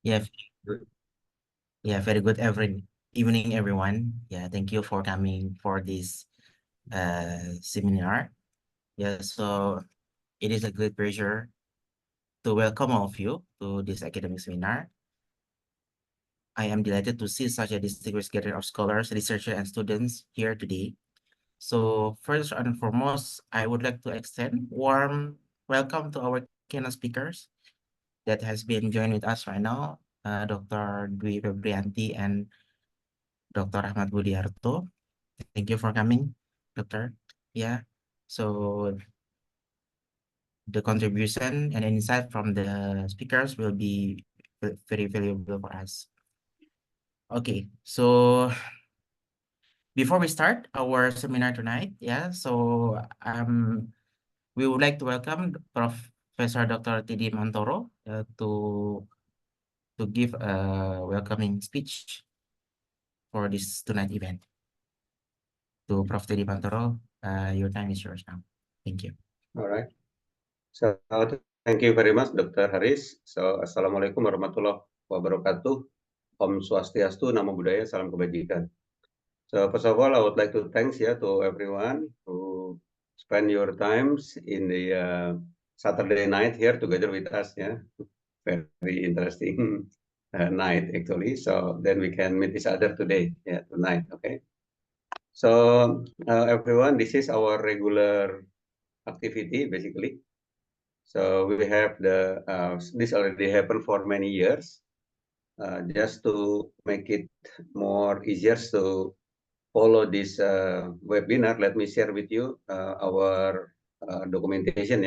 Yeah, good. Yeah, very good every evening, everyone. Yeah, thank you for coming for this seminar. Yeah, so it is a great pleasure to welcome all of you to this academic seminar. I am delighted to see such a distinguished gathering of scholars, researchers, and students here today. So first and foremost, I would like to extend warm welcome to our keynote speakers that has been joined with us right now, Dr. Dwi Febrianti and Dr. Ahmad Budiarto. Thank you for coming, Doctor. Yeah. So the contribution and insight from the speakers will be very valuable for us. Okay. So before we start our seminar tonight, yeah. So we would like to welcome Professor Dr. Tidi Mantoro to give a welcoming speech for this tonight event. To Prof. Tidi Mantoro, your time is yours now. Thank you. All right. So thank you very much, Dr. Haris. So Assalamualaikum warahmatullahi wabarakatuh. Om Swastiastu, Namo Buddhaya, Salam Kebajikan. So first of all, I would like to thanks to everyone who spend your times in the Saturday night here together with us. Yeah, very interesting night actually. So then we can meet each other today. Yeah, tonight. Okay. So everyone, this is our regular activity basically. So we have this already happened for many years. Just to make it more easier to follow this webinar, let me share with you our documentation,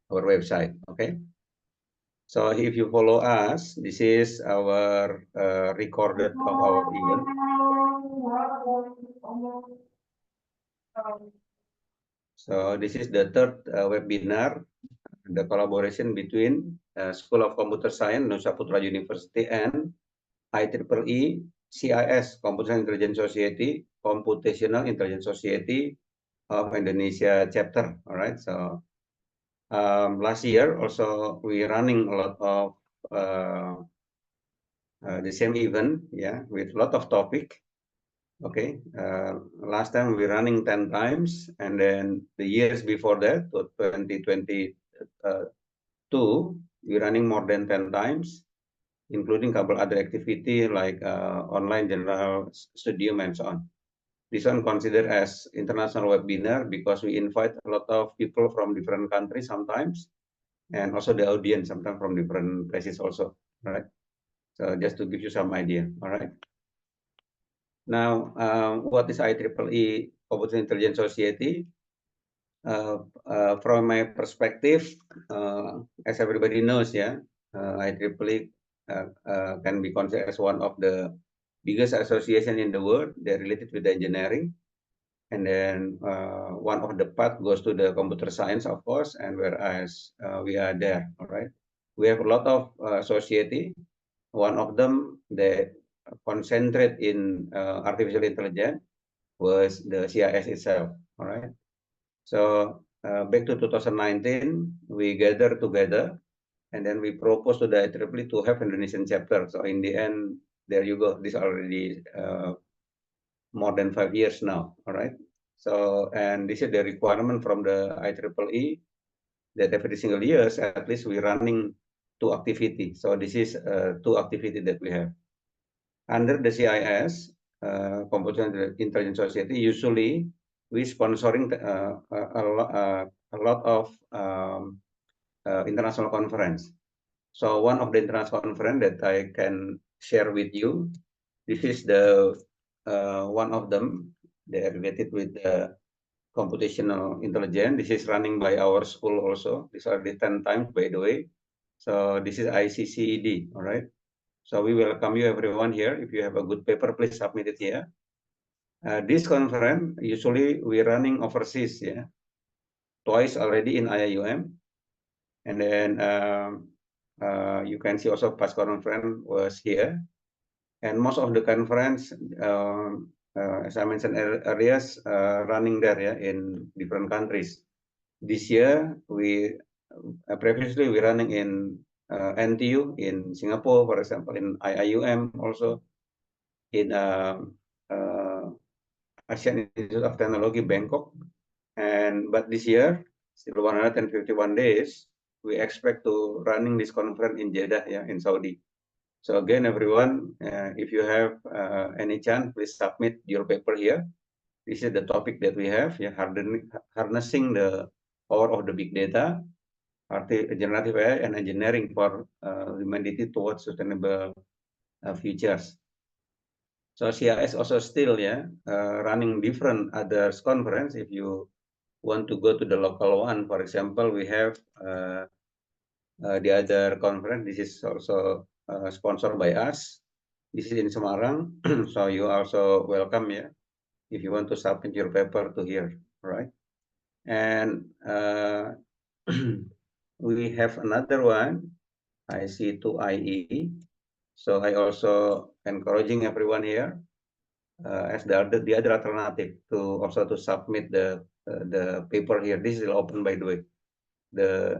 our website. Okay. So if you follow us, this is our recorded of our event. So this is the third webinar, the collaboration between School of Computer Science, Nusa Putra University, and IEEE CIS, Computational Intelligence Society, Computational Intelligence Society of Indonesia chapter. All right. So last year also we running a lot of the same event, with a lot of topic. Okay. Last time we running 10 times, and then the years before that, 2022, we running more than 10 times, including couple other activity like online general studium and so on. This one considered as international webinar because we invite a lot of people from different countries sometimes, and also the audience sometimes from different places also, right? So just to give you some idea, all right? Now, what is IEEE Computational Intelligence Society? From my perspective, as everybody knows, IEEE can be considered as one of the biggest association in the world. They're related with engineering, and then one of the path goes to the computer science, of course, and whereas we are there, all right. We have a lot of society. One of them, they concentrate in artificial intelligence, was the CIS itself, all right. So back to 2019, we gather together, and then we propose to the IEEE to have Indonesian chapter. So in the end, there you go. This already more than 5 years now. All right. So, and this is the requirement from the IEEE that every single years, at least we're running 2 activities. So this is 2 activities that we have. Under the CIS, Computational Intelligence Society, usually we sponsoring a lot of international conference. So one of the international conference that I can share with you, this is the one of them. They are related with the computational intelligence. This is running by our school also. These are the 10 times, by the way. So this is ICCED, all right? So we welcome you everyone here. If you have a good paper, please submit it here. This conference, usually we're running overseas, twice already in IIUM. And then you can see also past conference was here. And most of the conference, as I mentioned earlier, running there in different countries. This year, previously we running in NTU in Singapore, for example, in IIUM also, in Asian Institute of Technology, Bangkok. But this year, still 151 days, we expect to running this conference in Jeddah, in Saudi. So again, everyone, if you have any chance, please submit your paper here. This is the topic that we have, harnessing the power of the big data, generative AI, and engineering for humanity towards sustainable futures. So CIS also still running different other conference. If you want to go to the local one, for example, we have the other conference. This is also sponsored by us. This is in Semarang, so you also welcome, if you want to submit your paper to here, right? And we have another one, IC2IE. So I also encouraging everyone here as the other alternative to also to submit the paper here. This is open, by the way.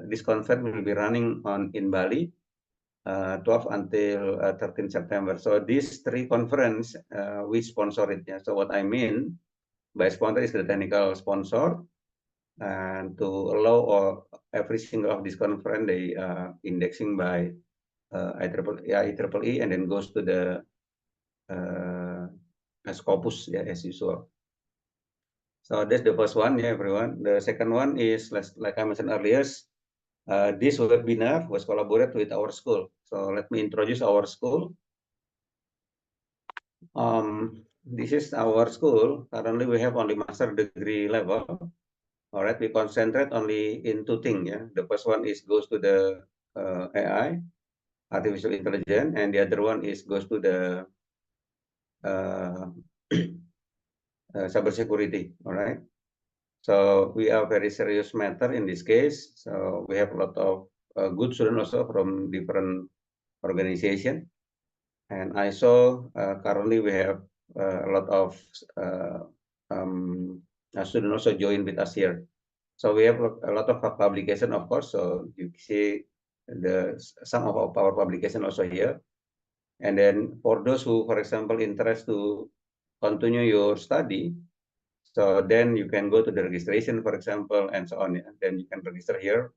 This conference will be running in Bali, 12 until 13 September. So these three conference, we sponsor it. So what I mean by sponsor is the technical sponsor, and to allow every single of this conference, they indexing by IEEE, and then goes to the Scopus, as usual. So that's the first one, everyone. The second one is, like I mentioned earlier, this webinar was collaborated with our school. So let me introduce our school. This is our school. Currently, we have only master degree level. All right, we concentrate only in two things. The first one goes to the AI, artificial intelligence, and the other one goes to the cybersecurity. All right. So we are very serious matter in this case. So we have a lot of good students also from different organizations. And I saw currently we have a lot of students also join with us here. So we have a lot of publication, of course. So you see some of our publication also here. And then for those who, for example, interest to continue your study, so then you can go to the registration, for example, and so on. Then you can register here.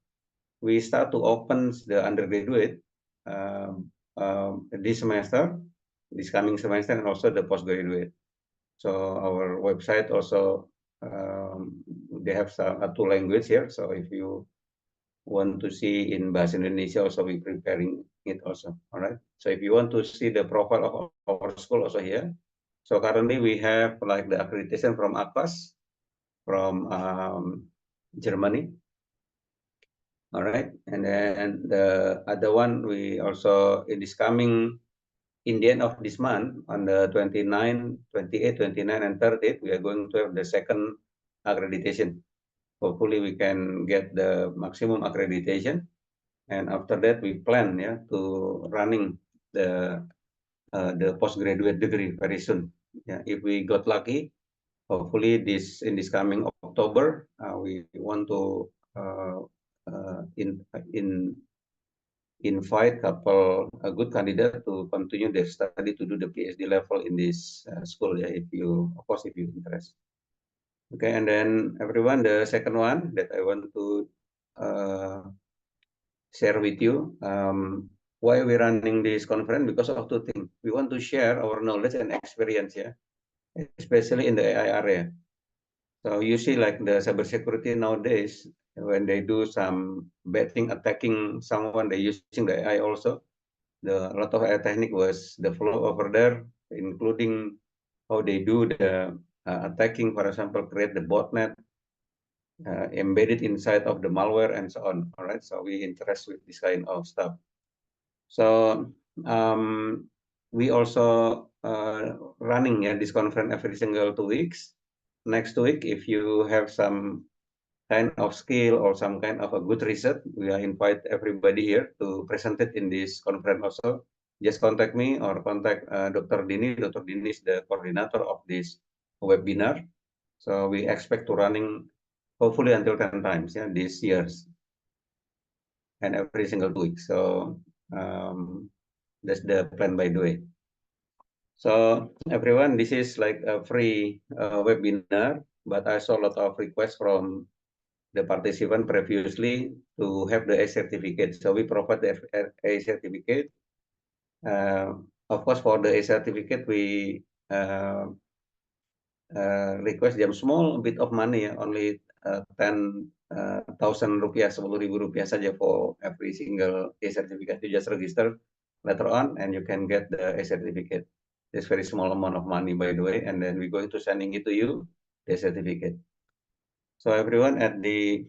We start to open the undergraduate this semester, this coming semester, and also the postgraduate. So our website also, they have two language here. So if you want to see in Bahasa Indonesia, also we preparing it also. All right. So if you want to see the profile of our school also here. So currently we have like the accreditation from ACPAS, from Germany. All right. And then the other one, we also, in this coming, in the end of this month, on the 29, 28, 29, and 30th, we are going to have the second accreditation. Hopefully we can get the maximum accreditation. And after that, we plan to running the postgraduate degree very soon. If we got lucky, hopefully in this coming October, we want to invite a good candidate to continue their study to do the PhD level in this school. If you, of course, if you interest. Okay, and then everyone, the second one that I want to share with you, why we're running this conference, because of two things. We want to share our knowledge and experience, especially in the AI area. So you see, like the cybersecurity nowadays, when they do some bad thing, attacking someone, they using the AI also. A lot of AI technique was developed over there, including how they do the attacking, for example, create the botnet, embedded inside of the malware, and so on. All right, so we interest with this kind of stuff. So we also running this conference every single 2 weeks. Next week, if you have some kind of skill or some kind of a good research, we invite everybody here to present it in this conference also. Just contact me or contact Dr. Dini. Dr. Dini is the coordinator of this webinar. So we expect to running hopefully until 10 times this year. and every single 2 weeks. So that's the plan, by the way. So everyone, this is like a free webinar, but I saw a lot of requests from the participant previously to have the A certificate. So we provide the A certificate. Of course, for the A certificate, we request them small bit of money, only 10,000 rupiah, 10.000 rupiah saja for every single A certificate. You just register later on and you can get the A certificate. It's very small amount of money, by the way, and then we're going to sending it to you, the certificate. So everyone, at the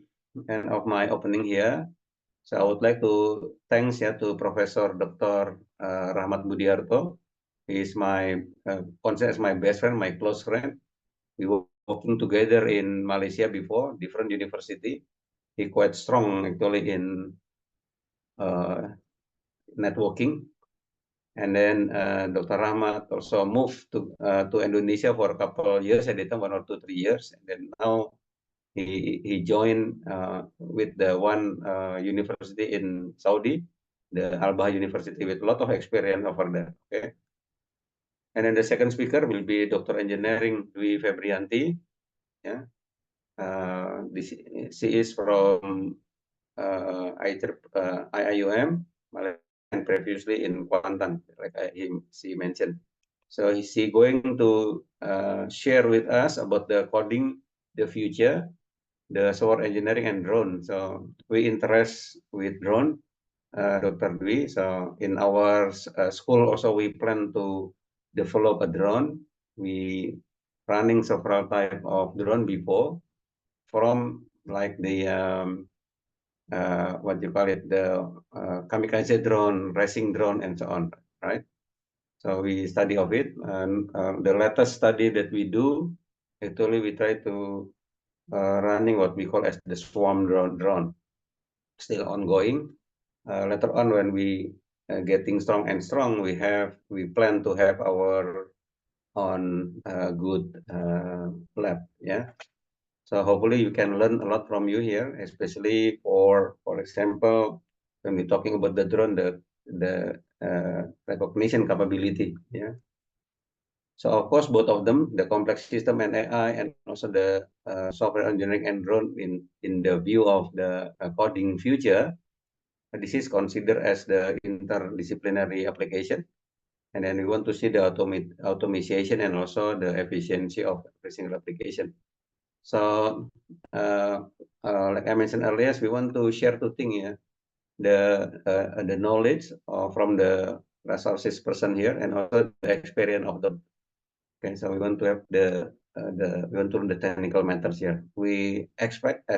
end of my opening here, so I would like to thanks to Professor Dr. Rahmat Budiarto. He is my considered as my best friend, my close friend. We were working together in Malaysia before, different university. He quite strong actually in networking. And then Dr. Rahmat also moved to Indonesia for a couple of years, at the time 1 or 2, 3 years. And then now he joined with the one university in Saudi, the Al-Bahar University, with a lot of experience over there. Okay. And then the second speaker will be Dr. Engineering Dwi Febrianti. Yeah. She is from IIUM, Malaysia, and previously in Kuantan, like she mentioned. So is she going to share with us about the coding, the future, the software engineering and drone. So we interest with drone, Dr. Dwi. So in our school also we plan to develop a drone. We running several type of drone before, from like the what you call it, the kamikaze drone, racing drone, and so on, right? So we study of it, and the latest study that we do, actually we try to running what we call as the swarm drone, still ongoing. Later on, when we getting strong and strong, we plan to have our own good lab, yeah. So hopefully you can learn a lot from you here, especially for example, when we're talking about the drone, the recognition capability, yeah. So of course, both of them, the complex system and AI, and also the software engineering and drone, in the view of the coding future, this is considered as the interdisciplinary application. And then we want to see the automation and also the efficiency of every single application. So like I mentioned earlier, we want to share two things here. The knowledge from the resources person here, and also the experience of the. Okay, so we want to have we want to learn the technical matters here. We expect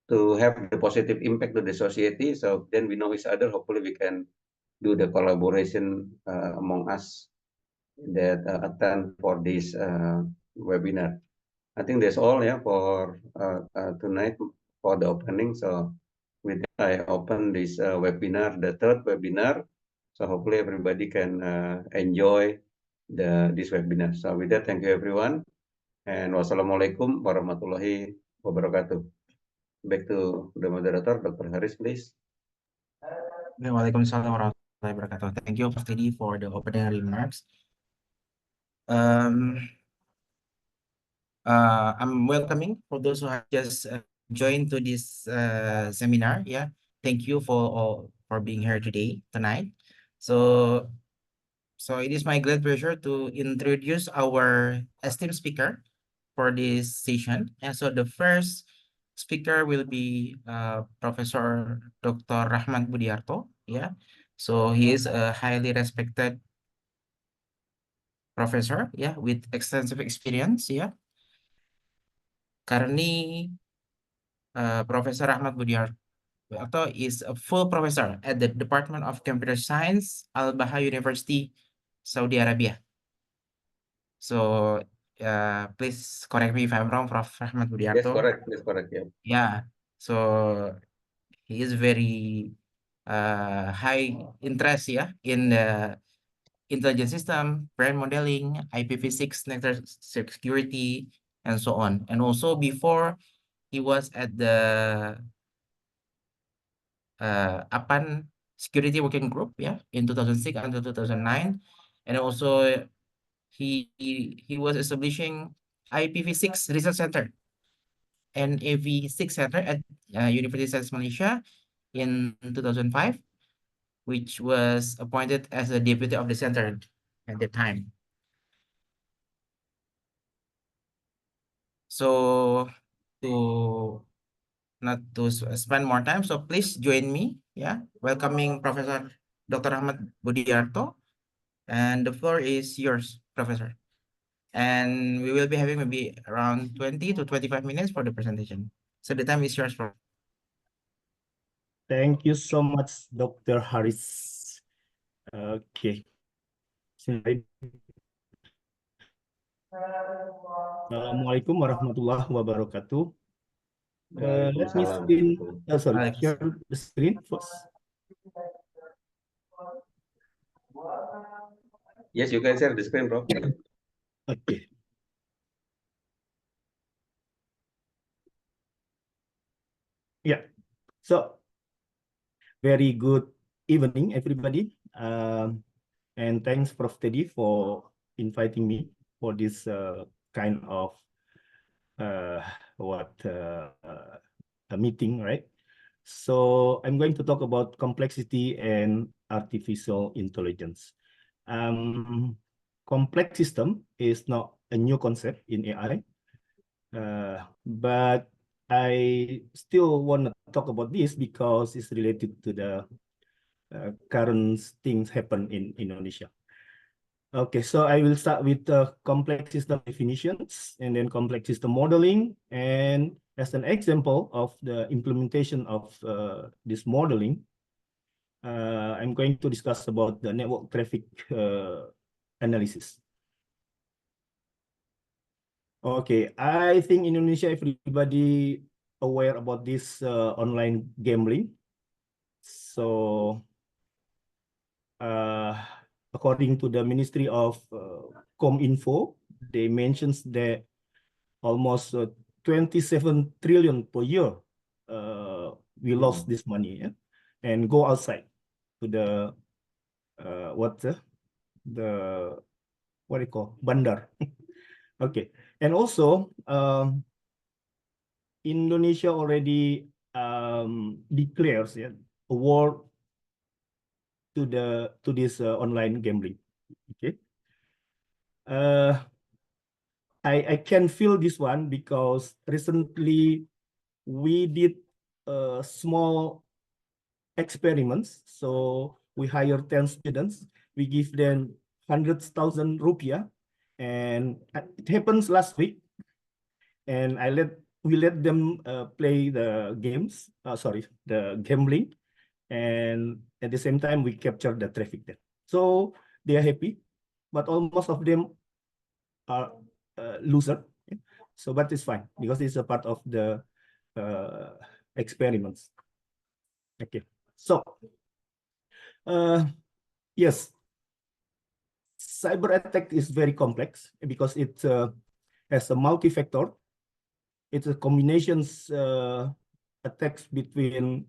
to have the positive impact to the society. So then we know each other. Hopefully, we can do the collaboration among us that attend for this webinar. I think that's all, yeah, for tonight for the opening. So with that, I open this webinar, the third webinar. So hopefully everybody can enjoy this webinar. So with that, thank you everyone, and wassalamualaikum warahmatullahi wabarakatuh. Back to the moderator, Dr. Haris, please. Waalaikumsalam warahmatullahi wabarakatuh. Thank you, Pak Teddy, for the opening remarks. I'm welcoming for those who have just joined to this seminar. Yeah, thank you for being here tonight. So it is my great pleasure to introduce our esteemed speaker for this session. And so the first speaker will be Professor Dr. Rahmat Budiarto. Yeah, so he is a highly respected professor, yeah, with extensive experience. Yeah, currently Professor Rahmat Budiarto is a full professor at the Department of Computer Science, Al-Bahar University, Saudi Arabia. So please correct me if I'm wrong, Prof. Rahmat Budiarto. Yes, correct. Yes, correct. Yeah. Yeah. So he is very high interest, yeah, in the intelligence system, brain modeling, IPv6, network security, and so on. And also before he was at the APAN Security Working Group, yeah, in 2006 until 2009, and also he was establishing IPv6 Research Center and AV6 Center at University of Science Malaysia in 2005, which was appointed as the deputy of the center at the time. So to not to spend more time, so please join me, yeah, welcoming Professor Dr. Ahmad Budiarto, and the floor is yours, Professor. And we will be having maybe around 20 to 25 minutes for the presentation. So the time is yours, Prof. Thank you so much, Dr. Haris. Okay. Assalamualaikum warahmatullahi wabarakatuh. Let me screen, share the screen first. Yes, you can share the screen, bro. Okay. Yeah. So, very good evening, everybody. And thanks, Prof. Teddy, for inviting me for this kind of a meeting, right? So I'm going to talk about complexity and artificial intelligence. Complex system is not a new concept in AI, but I still want to talk about this because it's related to the current things happen in Indonesia. Okay, so I will start with the complex system definitions and then complex system modeling. And as an example of the implementation of this modeling, I'm going to discuss about the network traffic analysis. Okay, I think in Indonesia, everybody aware about this online gambling. So, according to the Ministry of Kominfo, they mentions that almost 27 trillion per year we lost this money, yeah? And go outside to the what do you call bandar. Okay, and also Indonesia already declares, yeah, a war to this online gambling. Okay, I can feel this one because recently we did small experiments. So we hire 10 students, we give them 100,000 rupiah, and it happens last week. And we let them play the games, the gambling, and at the same time we capture the traffic there. So they are happy, but almost of them are loser. So, but it's fine because it's a part of the experiments. Okay, so yes, cyber attack is very complex because it has a multi-factor. It's a combinations attacks between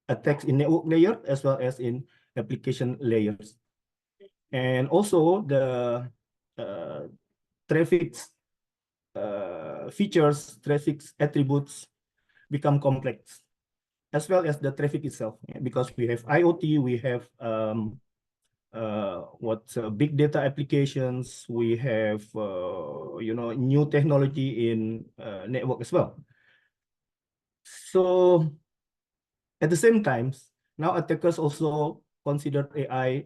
attacks in network layer as well as in application layers, and also the traffic features, traffic attributes become complex, as well as the traffic itself, because we have IoT, we have big data applications, we have new technology in network as well. So at the same time, now attackers also consider AI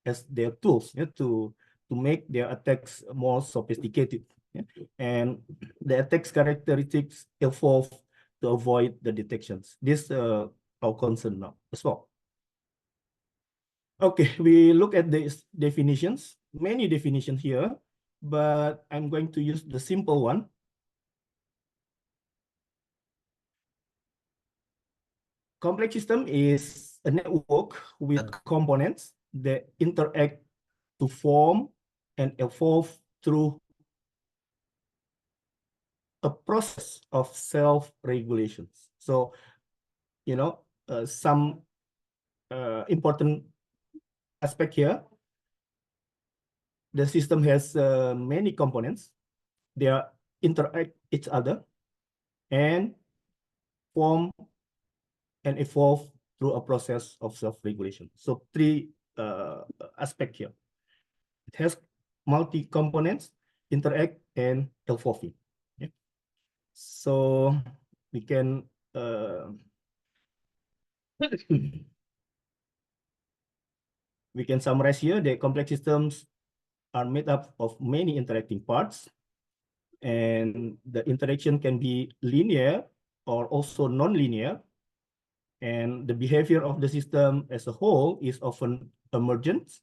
as their tools, yeah, to make their attacks more sophisticated, yeah? And the attacks characteristics evolve to avoid the detections. This our concern now as well. Okay, we look at the definitions, many definitions here, but I'm going to use the simple one. Complex system is a network with components that interact to form and evolve through a process of self-regulations. So, some important aspect here. The system has many components. They interact each other and form and evolve through a process of self-regulation. So three aspects here. It has multi-components, interact, and evolving. Yeah. So we can we can summarize here that complex systems are made up of many interacting parts, and the interaction can be linear or also non-linear, and the behavior of the system as a whole is often emergent.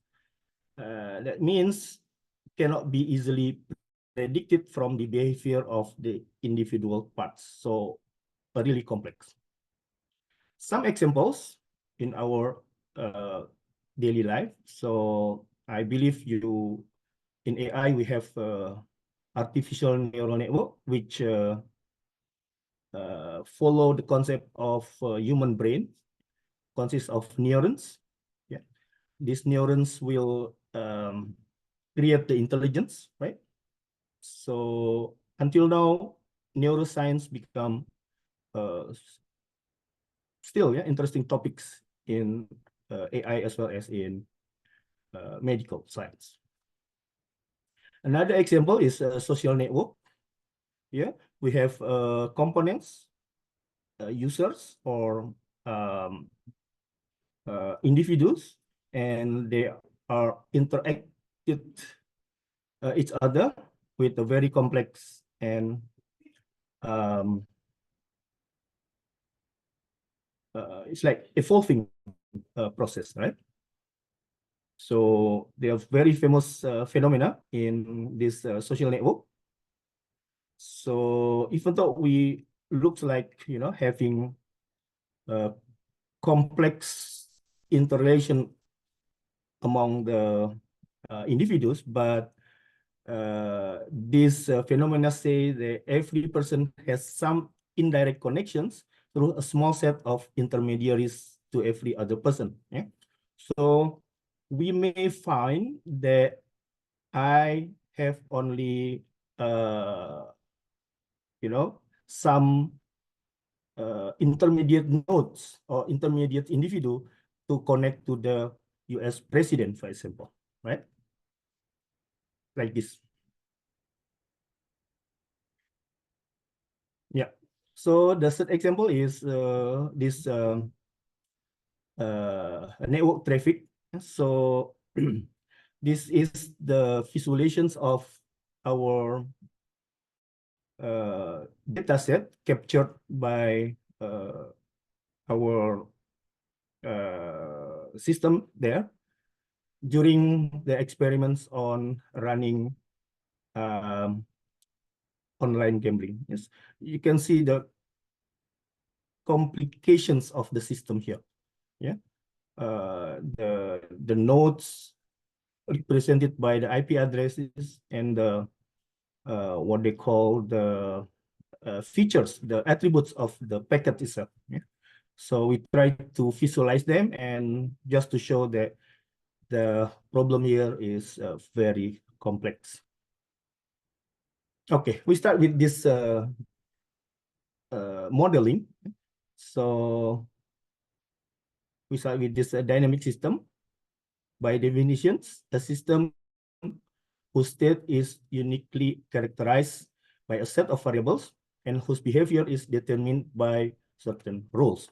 That means cannot be easily predicted from the behavior of the individual parts. So really complex. Some examples in our daily life. So I believe you in AI we have artificial neural network which follow the concept of human brain, consists of neurons. Yeah, these neurons will create the intelligence, right? So until now, neuroscience become still interesting topics in AI as well as in medical science. Another example is a social network. Yeah, we have components, users, or individuals, and they are interacted each other with a very complex and it's like evolving process, right? So there are very famous phenomena in this social network. So even though we looks like having complex interrelation among the individuals, but these phenomena say that every person has some indirect connections through a small set of intermediaries to every other person. Yeah? So we may find that I have only some intermediate nodes or intermediate individual to connect to the US president, for example, right? Like this. Yeah. So the third example is this network traffic. So this is the visualizations of our data set captured by our system there during the experiments on running online gambling. Yes, you can see the complications of the system here. Yeah, the nodes represented by the IP addresses and the what they call the features, the attributes of the packet itself. Yeah? So we try to visualize them, and just to show that the problem here is very complex. Okay, we start with this modeling. So we start with this dynamic system. By definitions, a system whose state is uniquely characterized by a set of variables and whose behavior is determined by certain rules.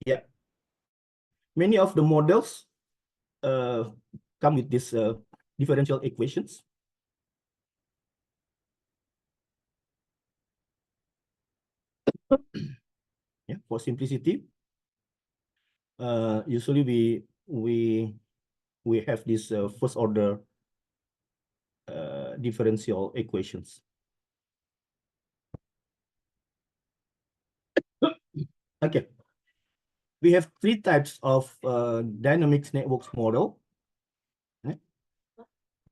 Yeah, many of the models come with these differential equations. Yeah, for simplicity, usually we have this first order differential equations. Okay, we have three types of dynamics networks model.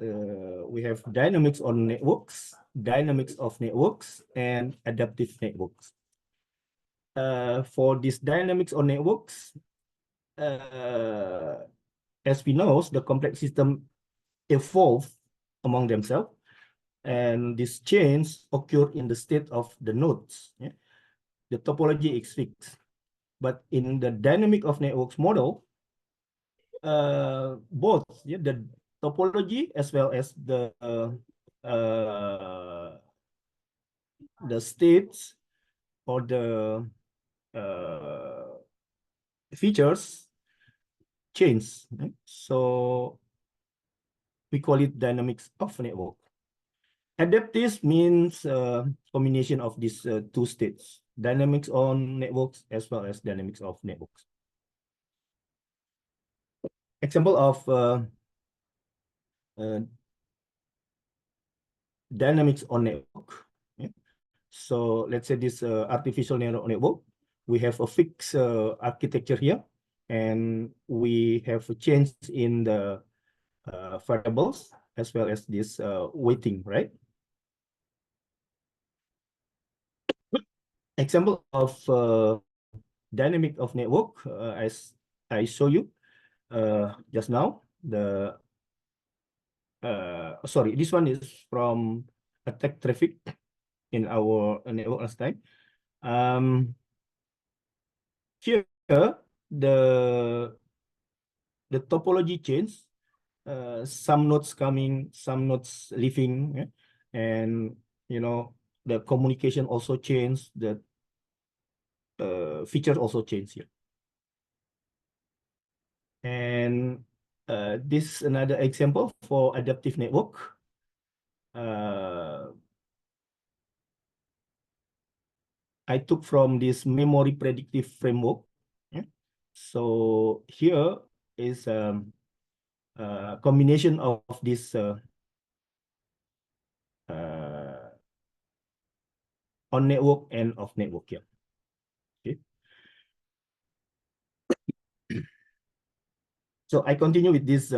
We have dynamics on networks, dynamics of networks and adaptive networks. For this dynamics of networks, as we know, the complex system evolve among themselves, and this change occur in the state of the nodes. Yeah? The topology is fixed, but in the dynamic of networks model, both the topology as well as the states or the features change. Right? So we call it dynamics of network. Adaptive means combination of these two states, dynamics on networks as well as dynamics of networks. Example of dynamics on network. Yeah? So let's say this artificial neural network, we have a fixed architecture here, and we have a change in the variables as well as this weighting, right? Example of dynamic of network, as I show you just now, sorry, this one is from attack traffic in our network last time. Here the topology change, some nodes coming, some nodes leaving, yeah? And the communication also change, the features also change here. And this is another example for adaptive network. I took from this memory predictive framework. Yeah? So here is a combination of this on network and off network here. Okay. So I continue with this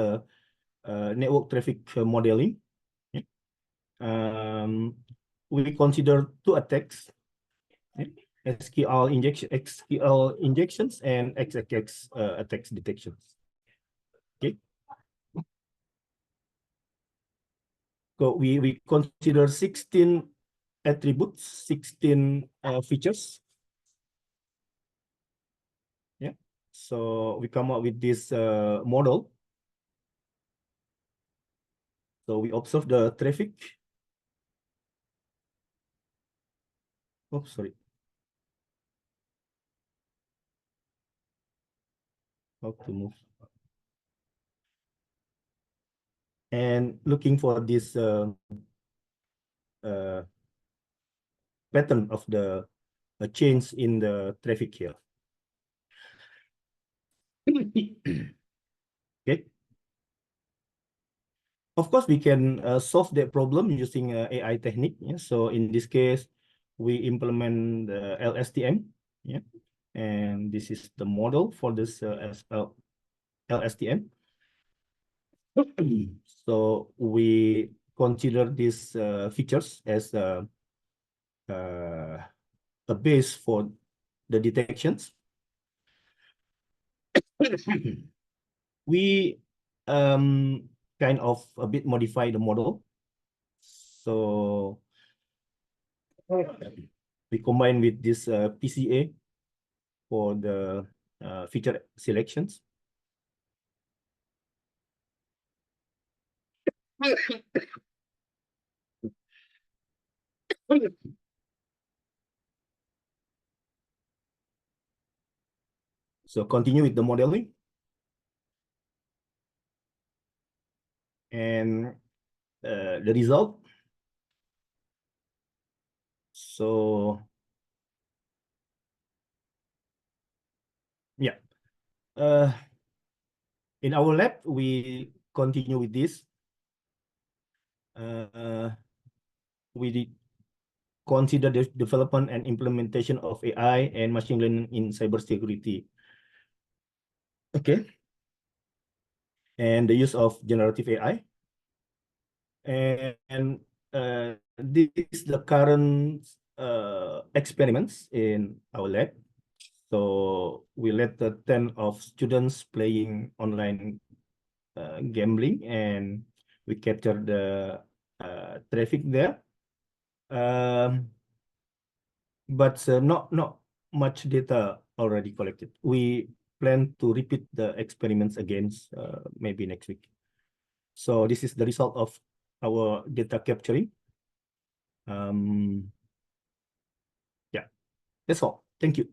network traffic modeling. Okay. We consider two attacks. Okay. SQL injections and XXX attacks detections. Okay. So we consider 16 attributes, 16 features. Yeah. So we come up with this model. So we observe the traffic. Oh, sorry. How to move? And looking for this pattern of the change in the traffic here. Okay. Of course, we can solve that problem using AI technique. Yeah? So in this case, we implement the LSTM. Yeah, and this is the model for this LSTM. So we consider these features as a base for the detections. We kind of a bit modify the model. So we combine with this PCA for the feature selections. So continue with the modeling. And the result. So yeah, in our lab, we continue with this. We did consider the development and implementation of AI and machine learning in cybersecurity. Okay. And the use of generative AI. And this is the current experiments in our lab. So we let the 10 of students playing online gambling, and we capture the traffic there. But not much data already collected. We plan to repeat the experiments again, maybe next week. So this is the result of our data capturing. Yeah, that's all. Thank you.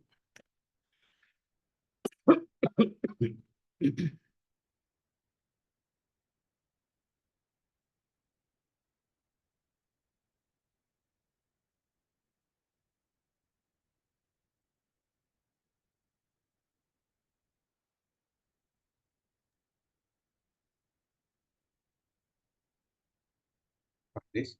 Please.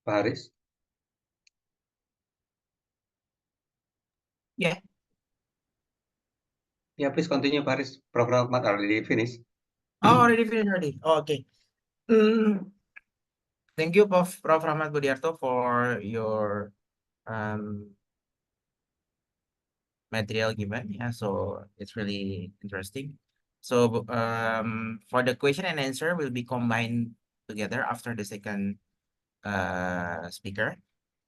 Pak Haris? Yeah. Yeah, please continue, Pak Haris. Prof. Rahmat already finished. Oh, already finished already. Oh, okay. Thank you, Prof. Rahmat Budiarto, for your material given. Yeah, so it's really interesting. So for the question and answer will be combined together after the second speaker.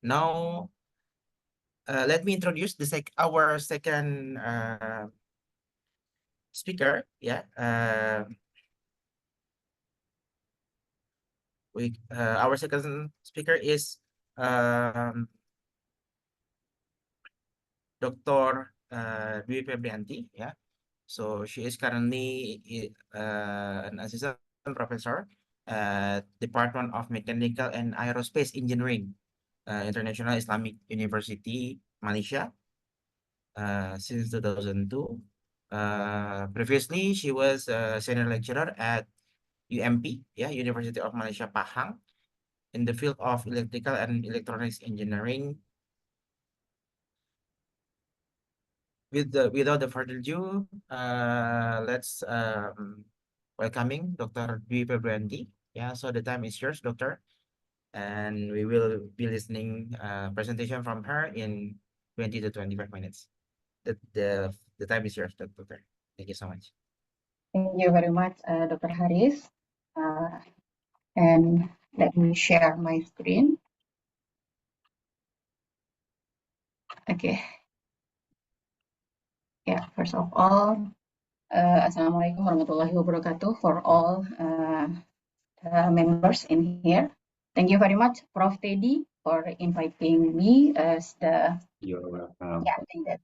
Now, let me introduce our second speaker. Yeah, our second speaker is Dr. Dwi Febrianti. Yeah, so she is currently an assistant professor at Department of Mechanical and Aerospace Engineering, International Islamic University, Malaysia, since 2002. Previously, she was a senior lecturer at UMP, yeah, University of Malaysia, Pahang, in the field of electrical and electronics engineering. Without the further ado, let's welcoming Dr. Dwi Febrianti. Yeah, so the time is yours, Doctor, and we will be listening presentation from her in 20 to 25 minutes. The time is yours, Doctor. Thank you so much. Thank you very much, Dr. Haris. And let me share my screen. Okay. Yeah, first of all, Assalamualaikum warahmatullahi wabarakatuh for all members in here. Thank you very much, Prof. Teddy, for inviting me as the You're welcome. yeah, I think that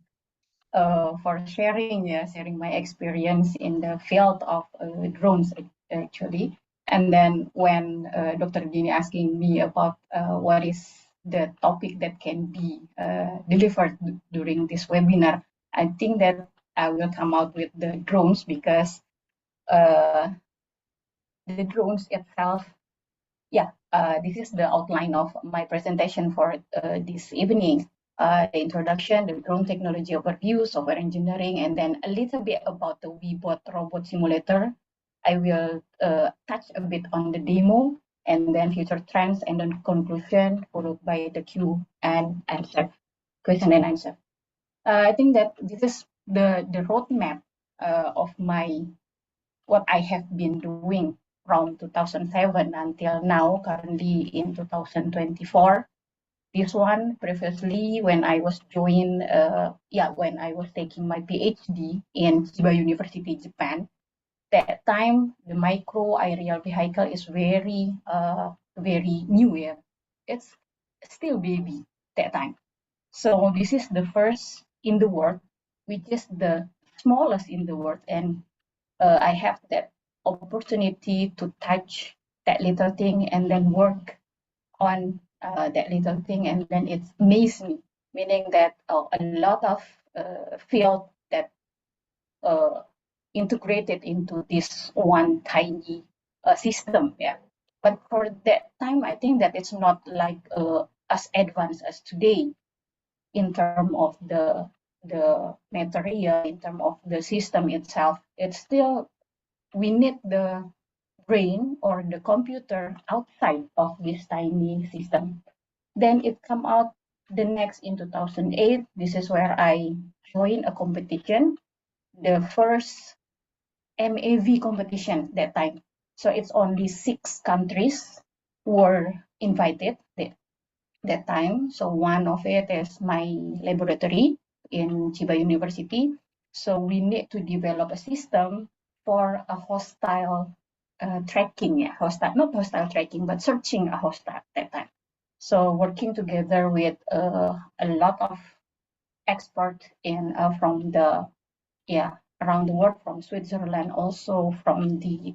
for sharing my experience in the field of drones actually. And then when Dr. Dini asking me about what is the topic that can be delivered during this webinar, I think that I will come out with the drones because the drones itself, this is the outline of my presentation for this evening. The introduction, the drone technology overview, software engineering, and then a little bit about the WeBot robot simulator. I will touch a bit on the demo, and then future trends, and then conclusion, followed by the Q and answer, question and answer. I think that this is the roadmap of what I have been doing from 2007 until now, currently in 2024. This one previously when I was when I was taking my PhD in Chiba University, Japan. That time the micro aerial vehicle is very new. Yeah, it's still baby that time. So this is the first in the world, which is the smallest in the world, and I have that opportunity to touch that little thing and then work on that little thing, and then it amazed me, meaning that a lot of field that integrated into this one tiny system. Yeah, but for that time, I think that it's not like as advanced as today in terms of the material, in terms of the system itself. It's still, we need the brain or the computer outside of this tiny system. Then it come out the next in 2008. This is where I joined a competition, the first MAV competition that time. So it's only 6 countries were invited that time. So one of it is my laboratory in Chiba University. So we need to develop a system for a hostile tracking, not hostile tracking, but searching a hostile at that time. So working together with a lot of experts in from the around the world, from Switzerland, also from the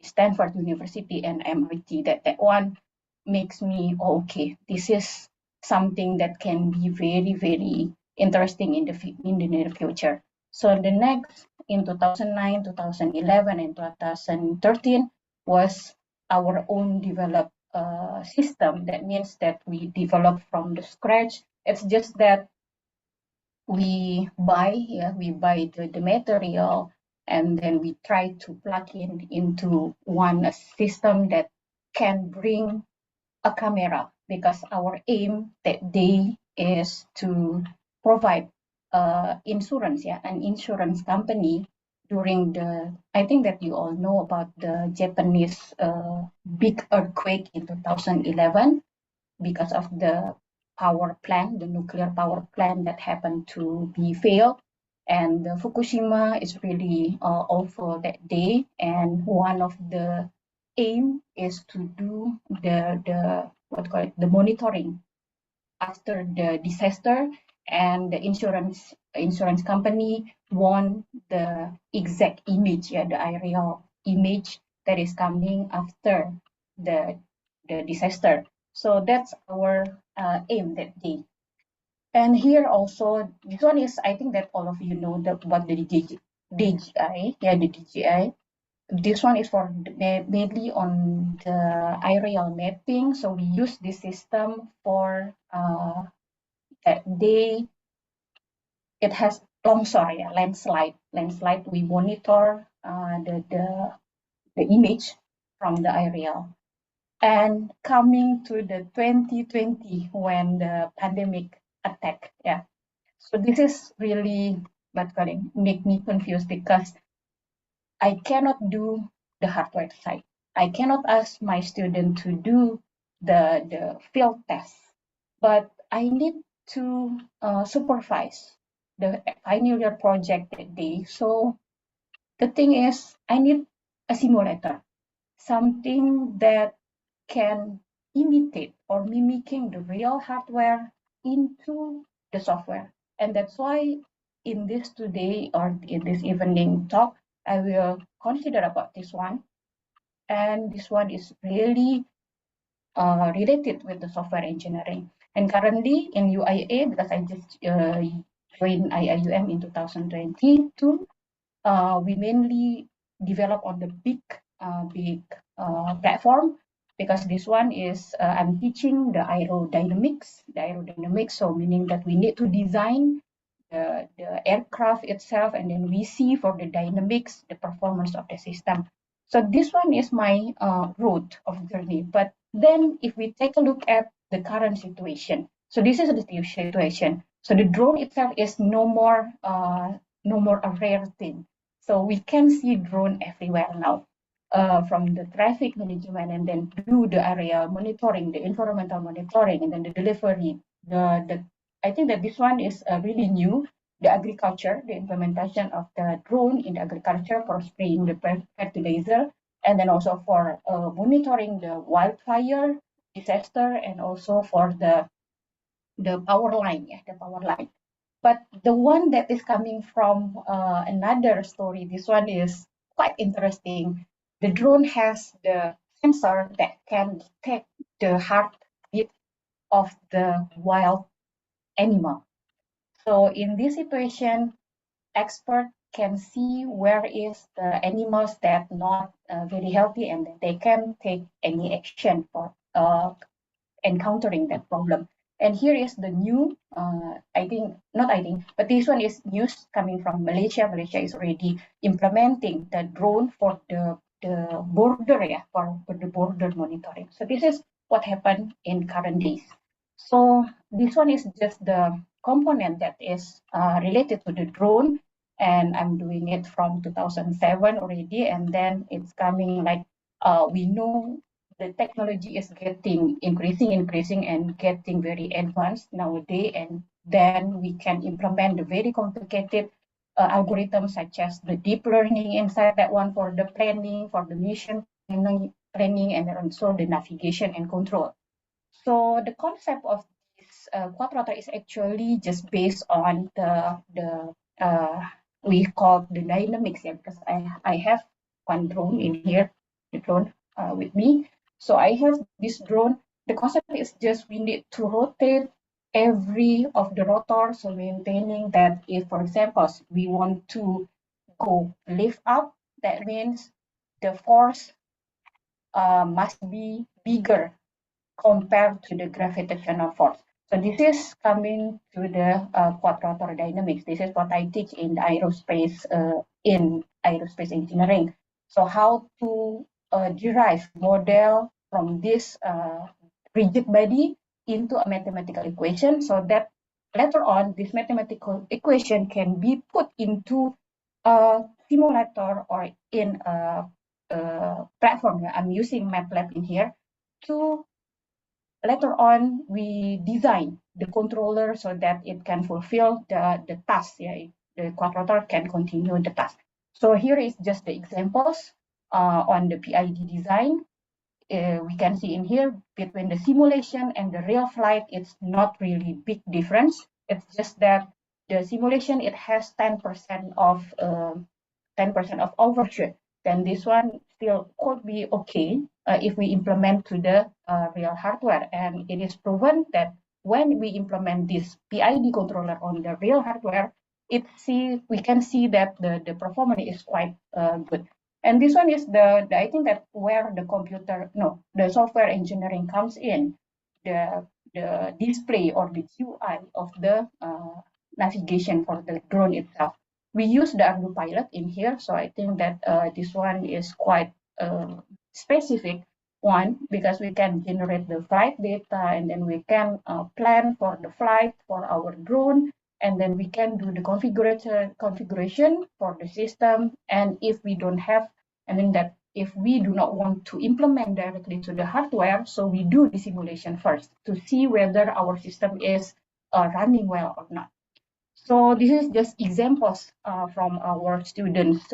Stanford University and MIT. That one makes me, oh, okay, this is something that can be very, very interesting in the near future. So the next in 2009, 2011, and 2013 was our own developed system. That means that we developed from the scratch. It's just that we buy the material, and then we try to plug into one system that can bring a camera, because our aim that day is to provide insurance, an insurance company during the, I think that you all know about the Japanese big earthquake in 2011, because of the power plant, the nuclear power plant that happened to be failed. And the Fukushima is really awful that day. And one of the aim is to do the monitoring after the disaster, and the insurance company want the exact image, the aerial image that is coming after the disaster. So that's our aim that day. And here also, this one is, I think that all of you know about the DJI, the DJI. This one is for mainly on the aerial mapping. So we use this system for that day. It has landslide. We monitor the image from the aerial. And coming to the 2020, when the pandemic attack, so this is really make me confused, because I cannot do the hardware side. I cannot ask my student to do the field test, but I need to supervise the final year project that day. So the thing is, I need a simulator, something that can imitate or mimicking the real hardware into the software. And that's why in this today, or in this evening talk, I will consider about this one. And this one is really related with the software engineering. And currently in UIA, because I just joined IIUM in 2022, we mainly develop on the big platform, because this one is I'm teaching the aerodynamics. So meaning that we need to design the aircraft itself, and then we see for the dynamics, the performance of the system. So this one is my route of journey. But then if we take a look at the current situation, so this is the situation. So the drone itself is no more a rare thing. So we can see drone everywhere now, from the traffic management, and then do the area monitoring, the environmental monitoring, and then the delivery. I think that this one is really new. The agriculture, the implementation of the drone in the agriculture for spraying the fertilizer, and then also for monitoring the wildfire disaster, and also for the power line, the power line. But the one that is coming from another story, this one is quite interesting. The drone has the sensor that can detect the heartbeat of the wild animal. So in this situation, expert can see where is the animals that not very healthy, and then they can take any action for encountering that problem. And here is the new, but this one is news coming from Malaysia. Malaysia is already implementing the drone for the border, for the border monitoring. So this is what happened in current days. So this one is just the component that is related to the drone, and I'm doing it from 2007 already, and then it's coming like we know the technology is getting increasing and getting very advanced nowadays, and then we can implement the very complicated algorithms such as the deep learning inside that one for the planning, for the mission planning, and also the navigation and control. So the concept of this quadrotor is actually just based on the we call the dynamics, because I have one drone in here, the drone with me. So I have this drone. The concept is just we need to rotate every of the rotor, so maintaining that if, for example, we want to go lift up, that means the force must be bigger compared to the gravitational force. So this is coming to the quadrotor dynamics. This is what I teach in aerospace engineering. So how to derive model from this rigid body into a mathematical equation, so that later on this mathematical equation can be put into a simulator or in a platform. I'm using MATLAB in here to later on we design the controller so that it can fulfill the task. The quadrotor can continue the task. So here is just the examples on the PID design. We can see in here between the simulation and the real flight, it's not really big difference. It's just that the simulation, it has 10% of overshoot. Then this one still could be okay if we implement to the real hardware. And it is proven that when we implement this PID controller on the real hardware, we can see that the performance is quite good. And this one is I think that where the software engineering comes in, the display or the UI of the navigation for the drone itself. We use the Arduino Pilot in here, so I think that this one is quite specific one, because we can generate the flight data, and then we can plan for the flight for our drone, and then we can do the configuration for the system. And if we don't have, if we do not want to implement directly to the hardware, so we do the simulation first to see whether our system is running well or not. So this is just examples from our students'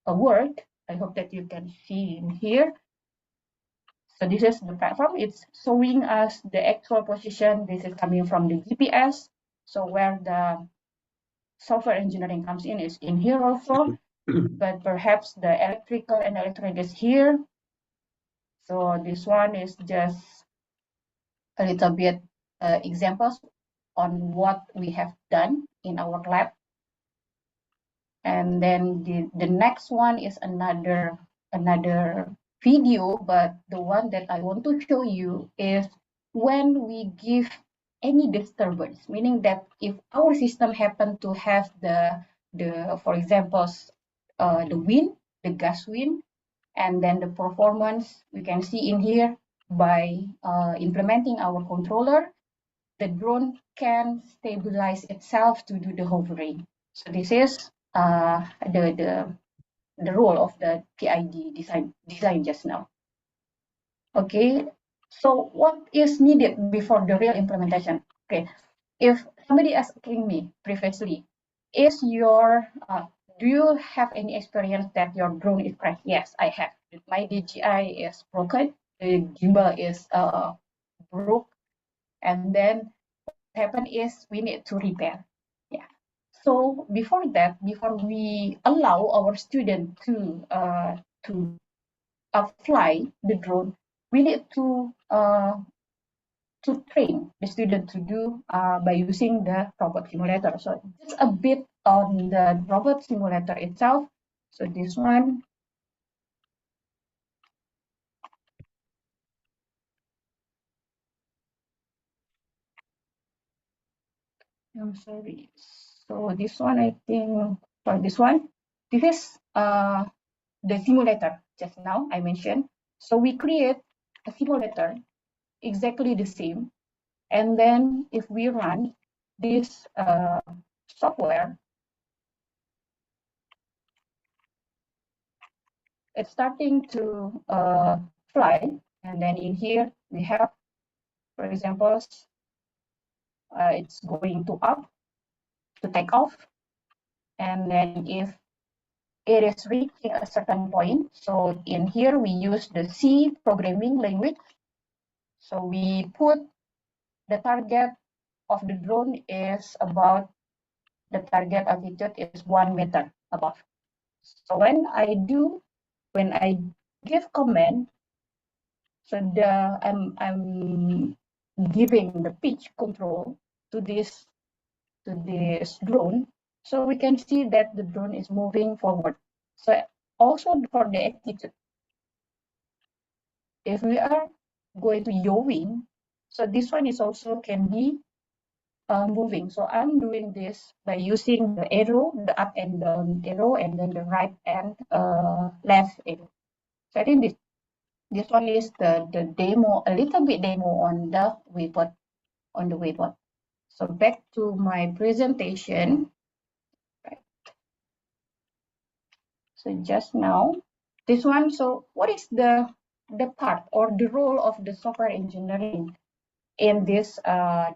work. I hope that you can see in here. So this is the platform. It's showing us the actual position. This is coming from the GPS. So where the software engineering comes in is in here also, but perhaps the electrical and electronic is here. So this one is just a little bit examples on what we have done in our lab. And then the next one is another video, but the one that I want to show you is when we give any disturbance, meaning that if our system happen to have for example, the wind, the gust wind, and then the performance we can see in here by implementing our controller, the drone can stabilize itself to do the hovering. So this is the role of the PID design just now. Okay, so what is needed before the real implementation? Okay, if somebody asking me previously, do you have any experience that your drone is crashed? Yes, I have. My DJI is broken. The gimbal is broke, and then what happened is we need to repair. Yeah. So before we allow our student to fly the drone, we need to to train the student to do by using the robot simulator. So just a bit on the robot simulator itself. So this one. I'm sorry. So this one, I think for this one, this is the simulator just now I mentioned. So we create a simulator exactly the same. And then if we run this software, it's starting to fly. And then in here, we have, for example, it's going to up to take off. And then if it is reaching a certain point, so in here we use the C programming language. So we put the target of the drone is about, the target altitude is 1 meter above. So when I give command, so I'm giving the pitch control to this drone, so we can see that the drone is moving forward. So also for the altitude, if we are going to yawing, so this one is also can be moving. So I'm doing this by using the arrow, the up and down arrow, and then the right and left arrow. So I think this one is the demo, a little bit demo on the Weibot, So back to my presentation. Right. So just now, this one. So what is the part or the role of the software engineering in this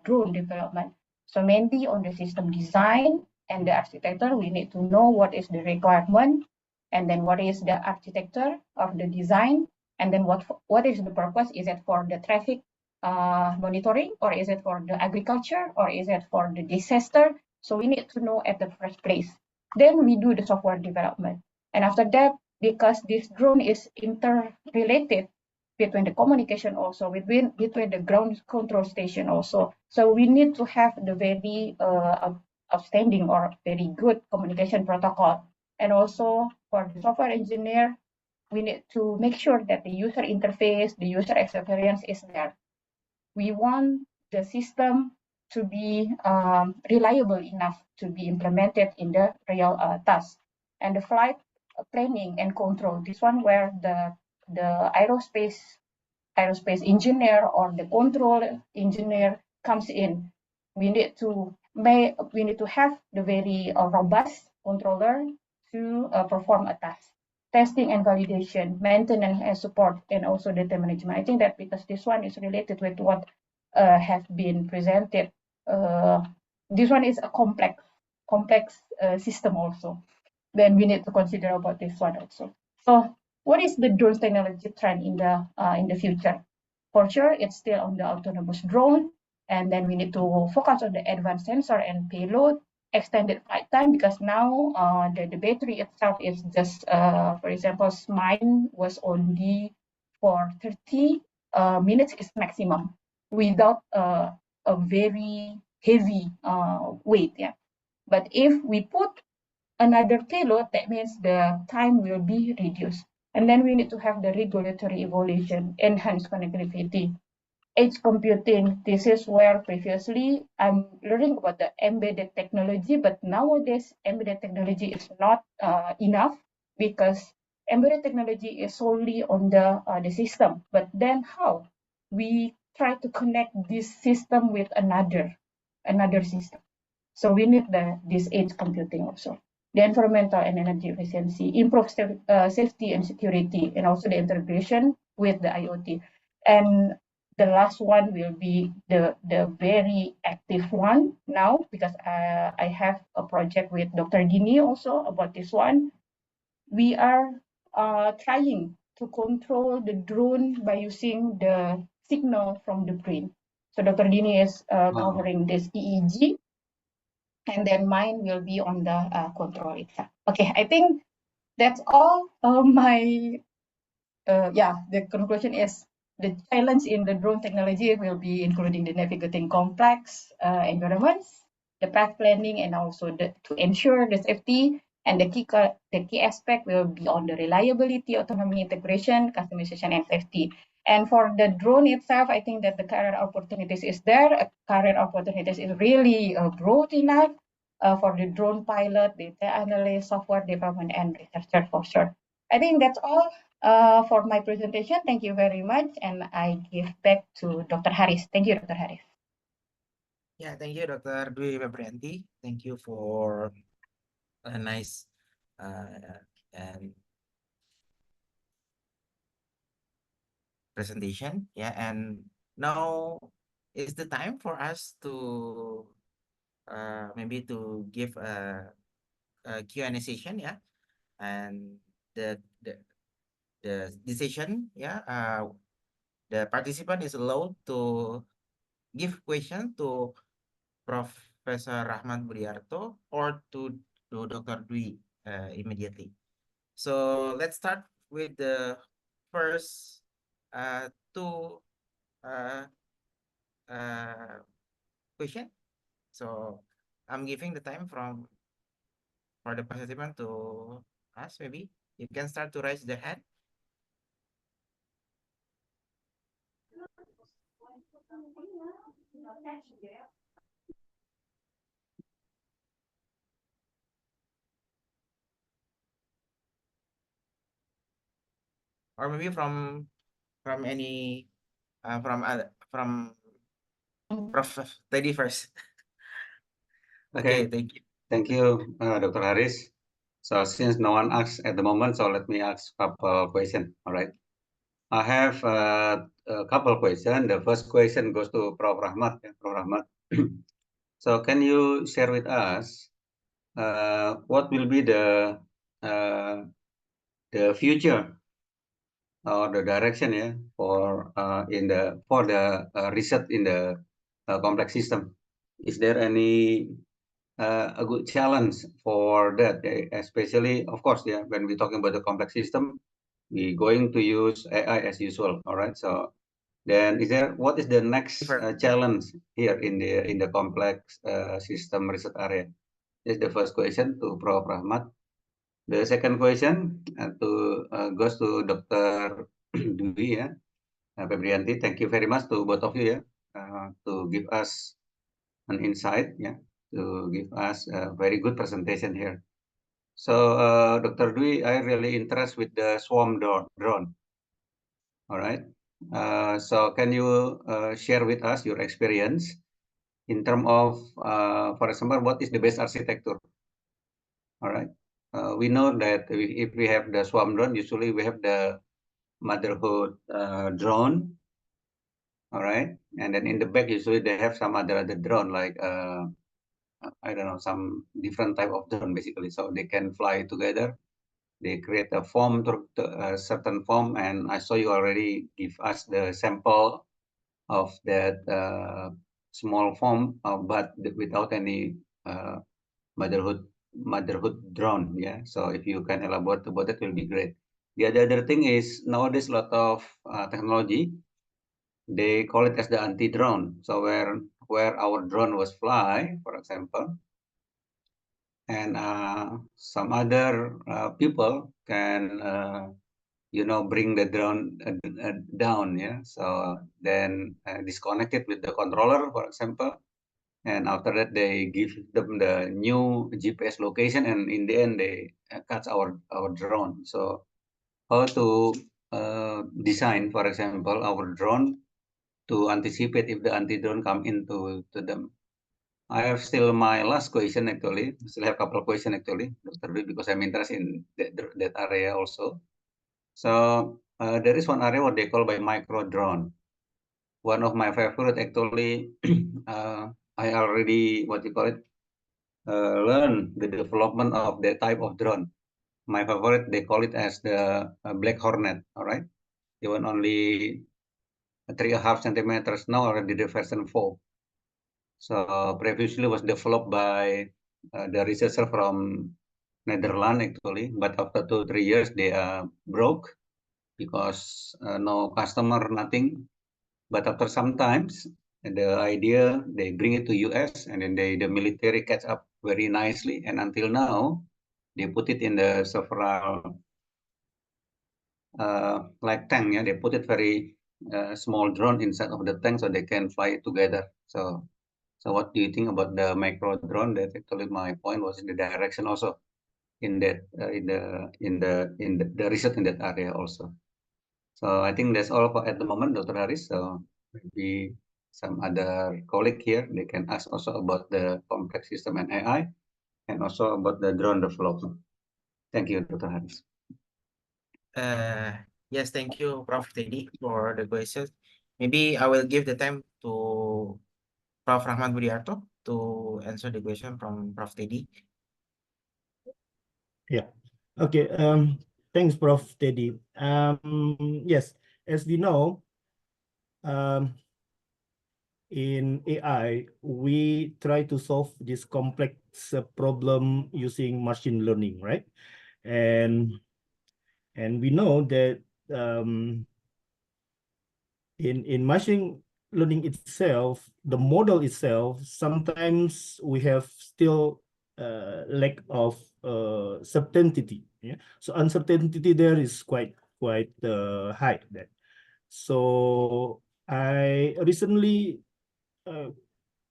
drone development? So mainly on the system design and the architecture, we need to know what is the requirement, and then what is the architecture of the design, and then what is the purpose? Is it for the traffic monitoring, or is it for the agriculture, or is it for the disaster? So we need to know at the first place. Then we do the software development. And after that, because this drone is interrelated between the communication also, between the ground control station also. So we need to have the very outstanding or very good communication protocol. And also for the software engineer, we need to make sure that the user interface, the user experience is there. We want the system to be reliable enough to be implemented in the real task. And the flight planning and control, this one where the aerospace engineer or the control engineer comes in. We need to have the very robust controller to perform a task. Testing and validation, maintenance and support, and also data management. I think that because this one is related with what has been presented. This one is a complex system also. Then we need to consider about this one also. So what is the drone technology trend in the future? For sure, it's still on the autonomous drone, and then we need to focus on the advanced sensor and payload, extended flight time, because now the battery itself is just, for example, mine was only for 30 minutes is maximum without a very heavy weight. Yeah, but if we put another payload, that means the time will be reduced. And then we need to have the regulatory evolution, enhanced connectivity, edge computing. This is where previously I'm learning about the embedded technology, but nowadays embedded technology is not enough, because embedded technology is solely on the system. But then how we try to connect this system with another system? So we need this edge computing also. The environmental and energy efficiency, improve safety and security, and also the integration with the IoT. And the last one will be the very active one now, because I have a project with Dr. Dini also about this one. We are trying to control the drone by using the signal from the brain. So Dr. Dini is covering this EEG, and then mine will be on the control itself. Okay, I think that's all. The conclusion is the challenge in the drone technology will be including the navigating complex environments, the path planning, and also to ensure the safety. And the key aspect will be on the reliability, autonomy, integration, customization, and safety. And for the drone itself, I think that the career opportunities is there. Career opportunities is really broad enough for the drone pilot, data analyst, software development, and researcher for sure. I think that's all for my presentation. Thank you very much. And I give back to Dr. Haris. Thank you, Dr. Haris. Yeah, thank you, Dr. Dwi Febrianti. Thank you for a nice and presentation. Yeah, and now is the time for us to maybe to give a Q&A session. Yeah, and the session. Yeah, the participant is allowed to give question to Professor Rahmat Budiarto or to Dr. Dwi immediately. So let's start with the first two question. So I'm giving the time for the participant to ask. Maybe you can start to raise the hand. Or maybe from any from Prof. Teddy first. Okay, thank you. Thank you, Dr. Haris. So since no one asks at the moment, so let me ask a couple of questions. All right. I have a couple of questions. The first question goes to Prof. Rahmat. Prof. Rahmat. So can you share with us what will be the future or the direction, yeah, for the research in the complex system? Is there any a good challenge for that, especially, of course, yeah, when we're talking about the complex system, we're going to use AI as usual. All right. So then what is the next challenge here in the complex system research area? This is the first question to Prof. Rahmat. The second question goes to Dr. Dwi, yeah, Febrianti. Thank you very much to both of you, yeah, to give us an insight, yeah, to give us a very good presentation here. So, Dr. Dwi, I really interested with the swarm drone. All right. So can you share with us your experience in terms of, for example, what is the best architecture? All right. We know that if we have the swarm drone, usually we have the motherhood drone. All right. And then in the back, usually they have some other drone, like I don't know, some different type of drone basically. So they can fly together. They create a form to a certain form, and I saw you already give us the sample of that small form, but without any motherhood drone. Yeah. So if you can elaborate about it, will be great. The other thing is nowadays a lot of technology. They call it as the anti-drone. So where our drone was fly, for example, and some other people can bring the drone down, yeah. So then disconnect it with the controller, for example, and after that they give them the new GPS location, and in the end they catch our drone. So how to design, for example, our drone to anticipate if the anti-drone come into them. I have still my last question actually. Still have a couple of questions actually, Dr. Dwi, because I'm interested in that area also. So there is one area what they call by micro drone. One of my favorite actually, I already learn the development of the type of drone. My favorite, they call it as the Black Hornet. All right, even only 3.5 centimeters now already the version 4. So previously was developed by the researcher from Netherlands actually, but after 2-3 years they are broke because no customer, nothing. But after some times, the idea they bring it to US, and then the military catch up very nicely, and until now they put it in the several like tank. Yeah, they put it very small drone inside of the tank so they can fly it together. So what do you think about the micro drone? That actually my point was in the direction also in that in the research in that area also. So I think that's all at the moment, Dr. Haris. So maybe some other colleague here, they can ask also about the complex system and AI, and also about the drone development. Thank you, Dr. Haris. Yes, thank you, Prof. Teddy, for the questions. Maybe I will give the time to Prof. Rahmat Budiarto to answer the question from Prof. Teddy. Okay. Thanks, Prof. Teddy. Yes, as we know, in AI, we try to solve this complex problem using machine learning, right? And we know that in machine learning itself, the model itself, sometimes we have still lack of certainty. Yeah, so uncertainty there is quite high. There. So I recently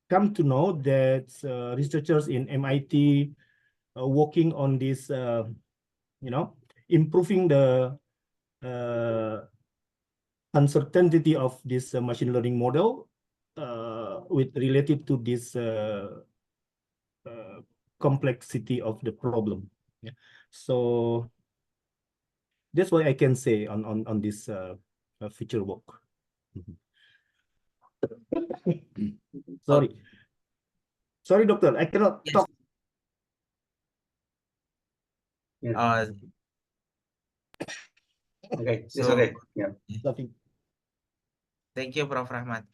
come to know that researchers in MIT working on this, improving the uncertainty of this machine learning model with related to this complexity of the problem. Yeah. So that's what I can say on this future work. Sorry, doctor, I cannot Yes. talk. Okay, it's So okay. Yeah. Nothing. thank you, Prof. Rahmat.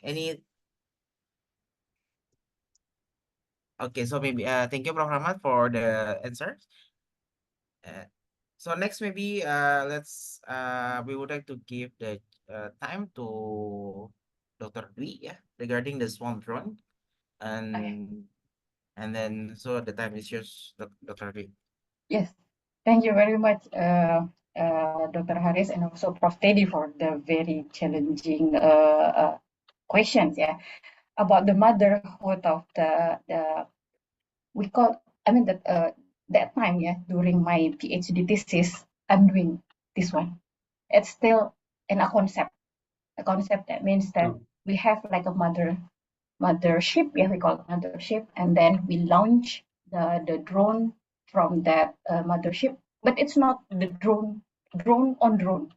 Okay, so maybe thank you, Prof. Rahmat, for the answers. So next, maybe let's we would like to give the time to Dr. Dwi, yeah, regarding the swarm drone, and then so the time is yours, Dr. Dwi. Yes, thank you very much, Dr. Haris, and also Prof. Teddy for the very challenging questions. Yeah, about the motherhood of the we call. I mean that time, yeah, during my PhD thesis, I'm doing this one. It's still in a concept. A concept that means that we have like a mothership, yeah, we call it mothership, and then we launch the drone from that mothership, but it's not the drone on drone,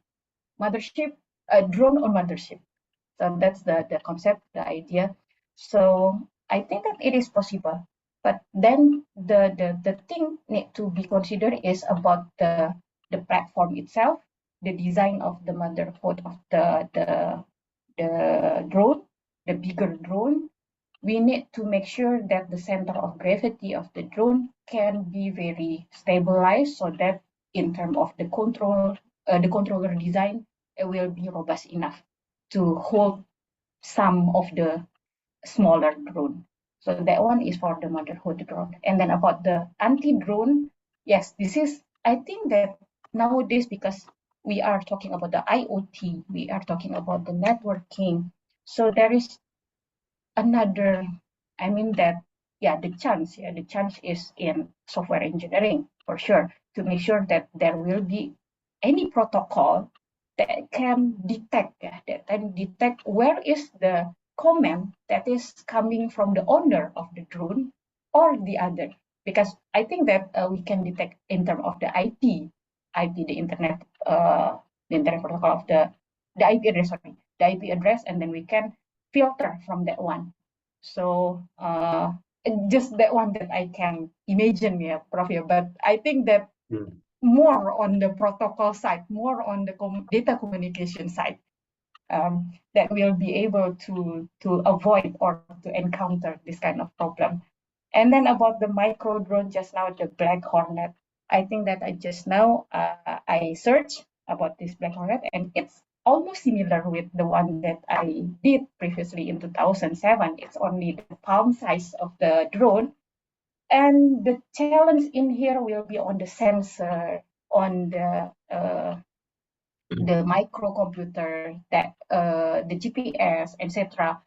mothership, drone on mothership. So that's the concept, the idea. So I think that it is possible, but then the thing need to be considered is about the platform itself, the design of the motherhood of the drone, the bigger drone. We need to make sure that the center of gravity of the drone can be very stabilized, so that in terms of the controller design, it will be robust enough to hold some of the smaller drone. So that one is for the motherhood drone. And then about the anti-drone, yes, this is, I think that nowadays, because we are talking about the IoT, we are talking about the networking. So there is another, I mean that, yeah, the chance is in software engineering for sure, to make sure that there will be any protocol that can detect, where is the comment that is coming from the owner of the drone or the other. Because I think that we can detect in terms of the IP, the internet protocol of the IP address, and then we can filter from that one. So just that one that I can imagine, yeah, Prof. But I think that more on the protocol side, more on the data communication side, that we'll be able to avoid or to encounter this kind of problem. And then about the micro drone just now, the Black Hornet, I think that I just now I searched about this Black Hornet, and it's almost similar with the one that I did previously in 2007. It's only the palm size of the drone. And the challenge in here will be on the sensor, on the microcomputer, that the GPS, etc.,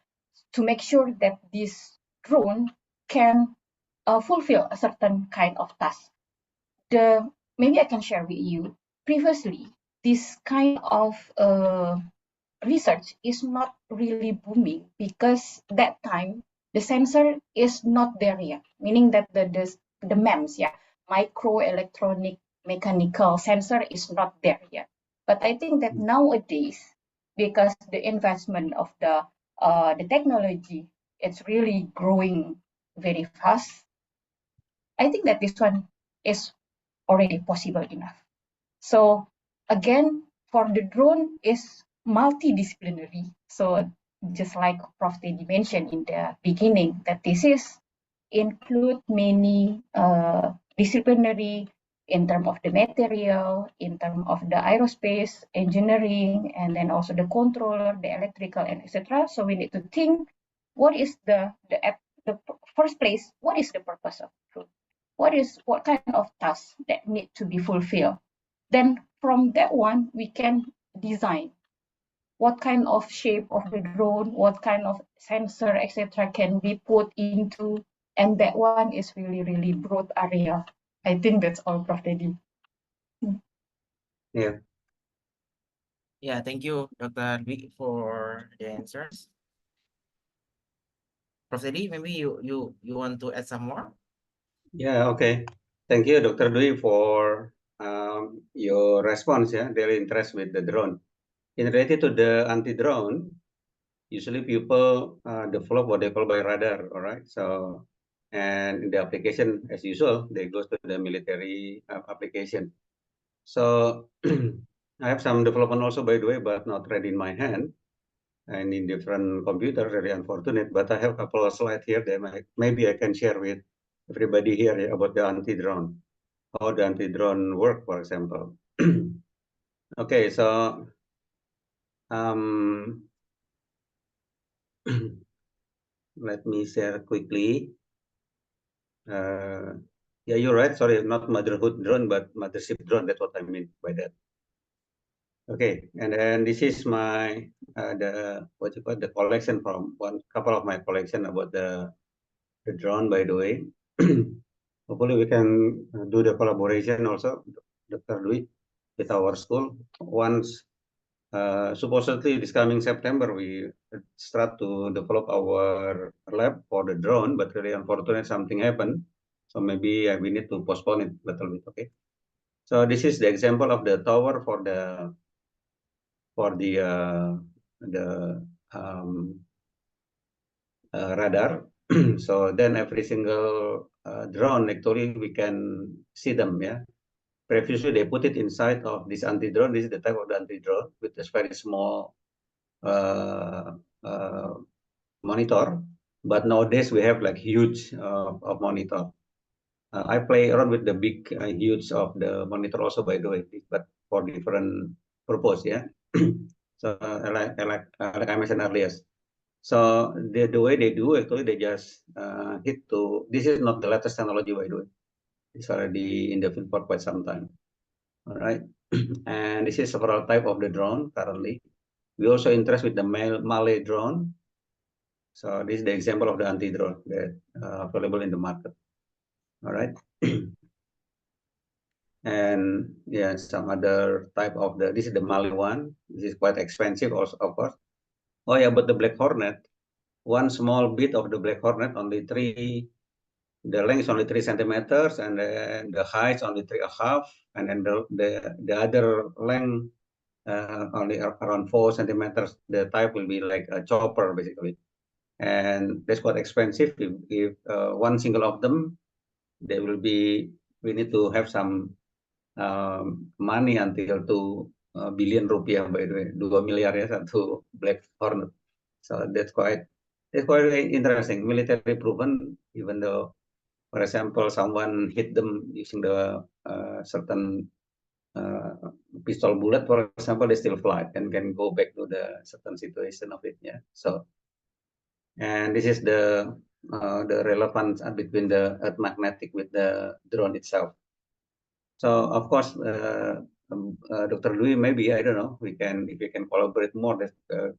to make sure that this drone can fulfill a certain kind of task. Maybe I can share with you. Previously, this kind of research is not really booming because that time the sensor is not there yet, meaning that the MEMS, microelectronic mechanical sensor is not there yet. But I think that nowadays, because the investment of the technology, it's really growing very fast. I think that this one is already possible enough. So again, for the drone is multidisciplinary. So just like Prof. Teddy mentioned in the beginning, that this is include many disciplinary in terms of the material, in terms of the aerospace engineering, and then also the controller, the electrical, and etc. So we need to think what is the first place, what is the purpose of drone? What kind of tasks that need to be fulfilled? Then from that one, we can design what kind of shape of the drone, what kind of sensor, etc., can be put into, and that one is really, really broad area. I think that's all, Prof. Teddy. Yeah. Yeah, thank you, Dr. Dwi, for the answers. Prof. Teddy, maybe you want to add some more? Yeah, okay. Thank you, Dr. Dwi, for your response. Yeah, very interested with the drone. In related to the anti-drone, usually people develop what they call by radar, all right? So, and in the application, as usual, they go to the military application. So I have some development also, by the way, but not ready in my hand and in different computers, very unfortunate. But I have a couple of slides here that maybe I can share with everybody here about the anti-drone, how the anti-drone work, for example. Okay, so let me share quickly. Yeah, you're right. Sorry, not motherhood drone, but mothership drone. That's what I mean by that. Okay, and then this is my the collection from one couple of my collection about the drone. By the way, hopefully we can do the collaboration also, Dr. Dwi, with our school. Once supposedly this coming September we start to develop our lab for the drone, but really unfortunately something happened. So maybe we need to postpone it a little bit. Okay. So this is the example of the tower for the radar. So then every single drone actually we can see them. Yeah. Previously they put it inside of this anti-drone. This is the type of the anti-drone with this very small monitor. But nowadays we have like huge of monitor. I play around with the big huge of the monitor also, by the way, but for different purpose. Yeah. So like I mentioned earlier. So the way they do actually they just hit to. This is not the latest technology, by the way. It's already in the field for quite some time. All right. And this is several type of the drone currently. We also interest with the Malay drone. So this is the example of the anti-drone that available in the market. All right. And yeah, some other type of this is the Mali one. This is quite expensive also, of course. Oh yeah, but the Black Hornet, one small bit of the Black Hornet, the length is only 3 centimeters, and then the height is only 3.5, and then the other length only around 4 centimeters. The type will be like a chopper basically, and that's quite expensive. If one single of them, we need to have some money until 2 billion rupiah, by the way, 2 miliar ya satu Black Hornet. So that's quite interesting, military proven, even though, for example, someone hit them using the certain pistol bullet, for example, they still fly and can go back to the certain situation of it. Yeah. So, and this is the relevance between the earth magnetic with the drone itself. So of course, Dr. Dwi, maybe I don't know. If we can collaborate more.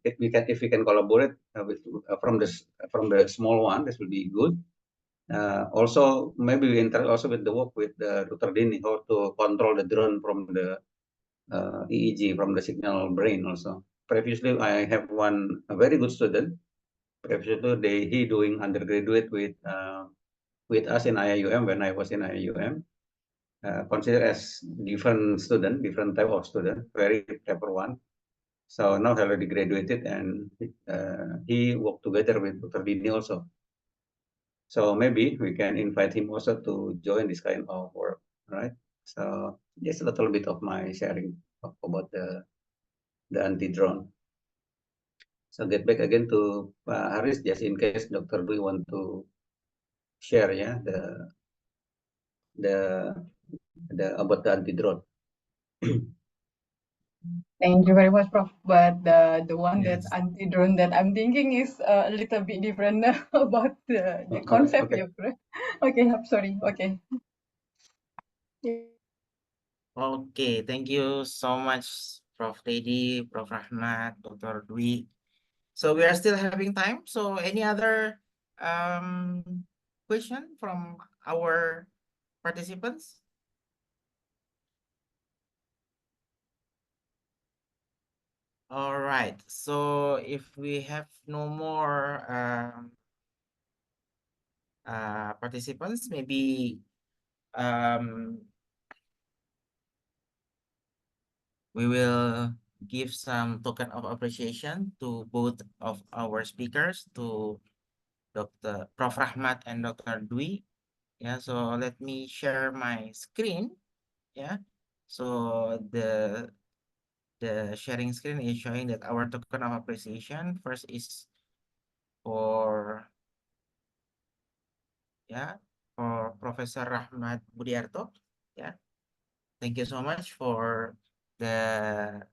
If we can collaborate with from the small one, this will be good. Also, maybe we interact also with the work with Dr. Dini, how to control the drone from the EEG, from the signal brain also. Previously, I have a very good student. Previously, he doing undergraduate with us in IIUM when I was in IIUM. Considered as different type of student, very clever one. So now he already graduated and he worked together with Dr. Dini also. So maybe we can invite him also to join this kind of work, right? So just a little bit of my sharing about the anti-drone. So get back again to Pak Haris, just in case Dr. Dwi want to share, yeah, the about the anti-drone. Thank you very much, Prof. But the one that Yes. anti-drone that I'm thinking is a little bit different about the concept. Okay. Yeah, Prof. Okay, I'm sorry. Okay. Okay, thank you so much, Prof. Teddy, Prof. Rahmat, Dr. Dwi. So we are still having time. So any other question from our participants? All right. So if we have no more participants, maybe we will give some token of appreciation to both of our speakers, to Dr. Prof. Rahmat and Dr. Dwi. Yeah, so let me share my screen. Yeah, so the sharing screen is showing that our token of appreciation first is for Professor Rahmat Budiarto. Yeah, thank you so much for the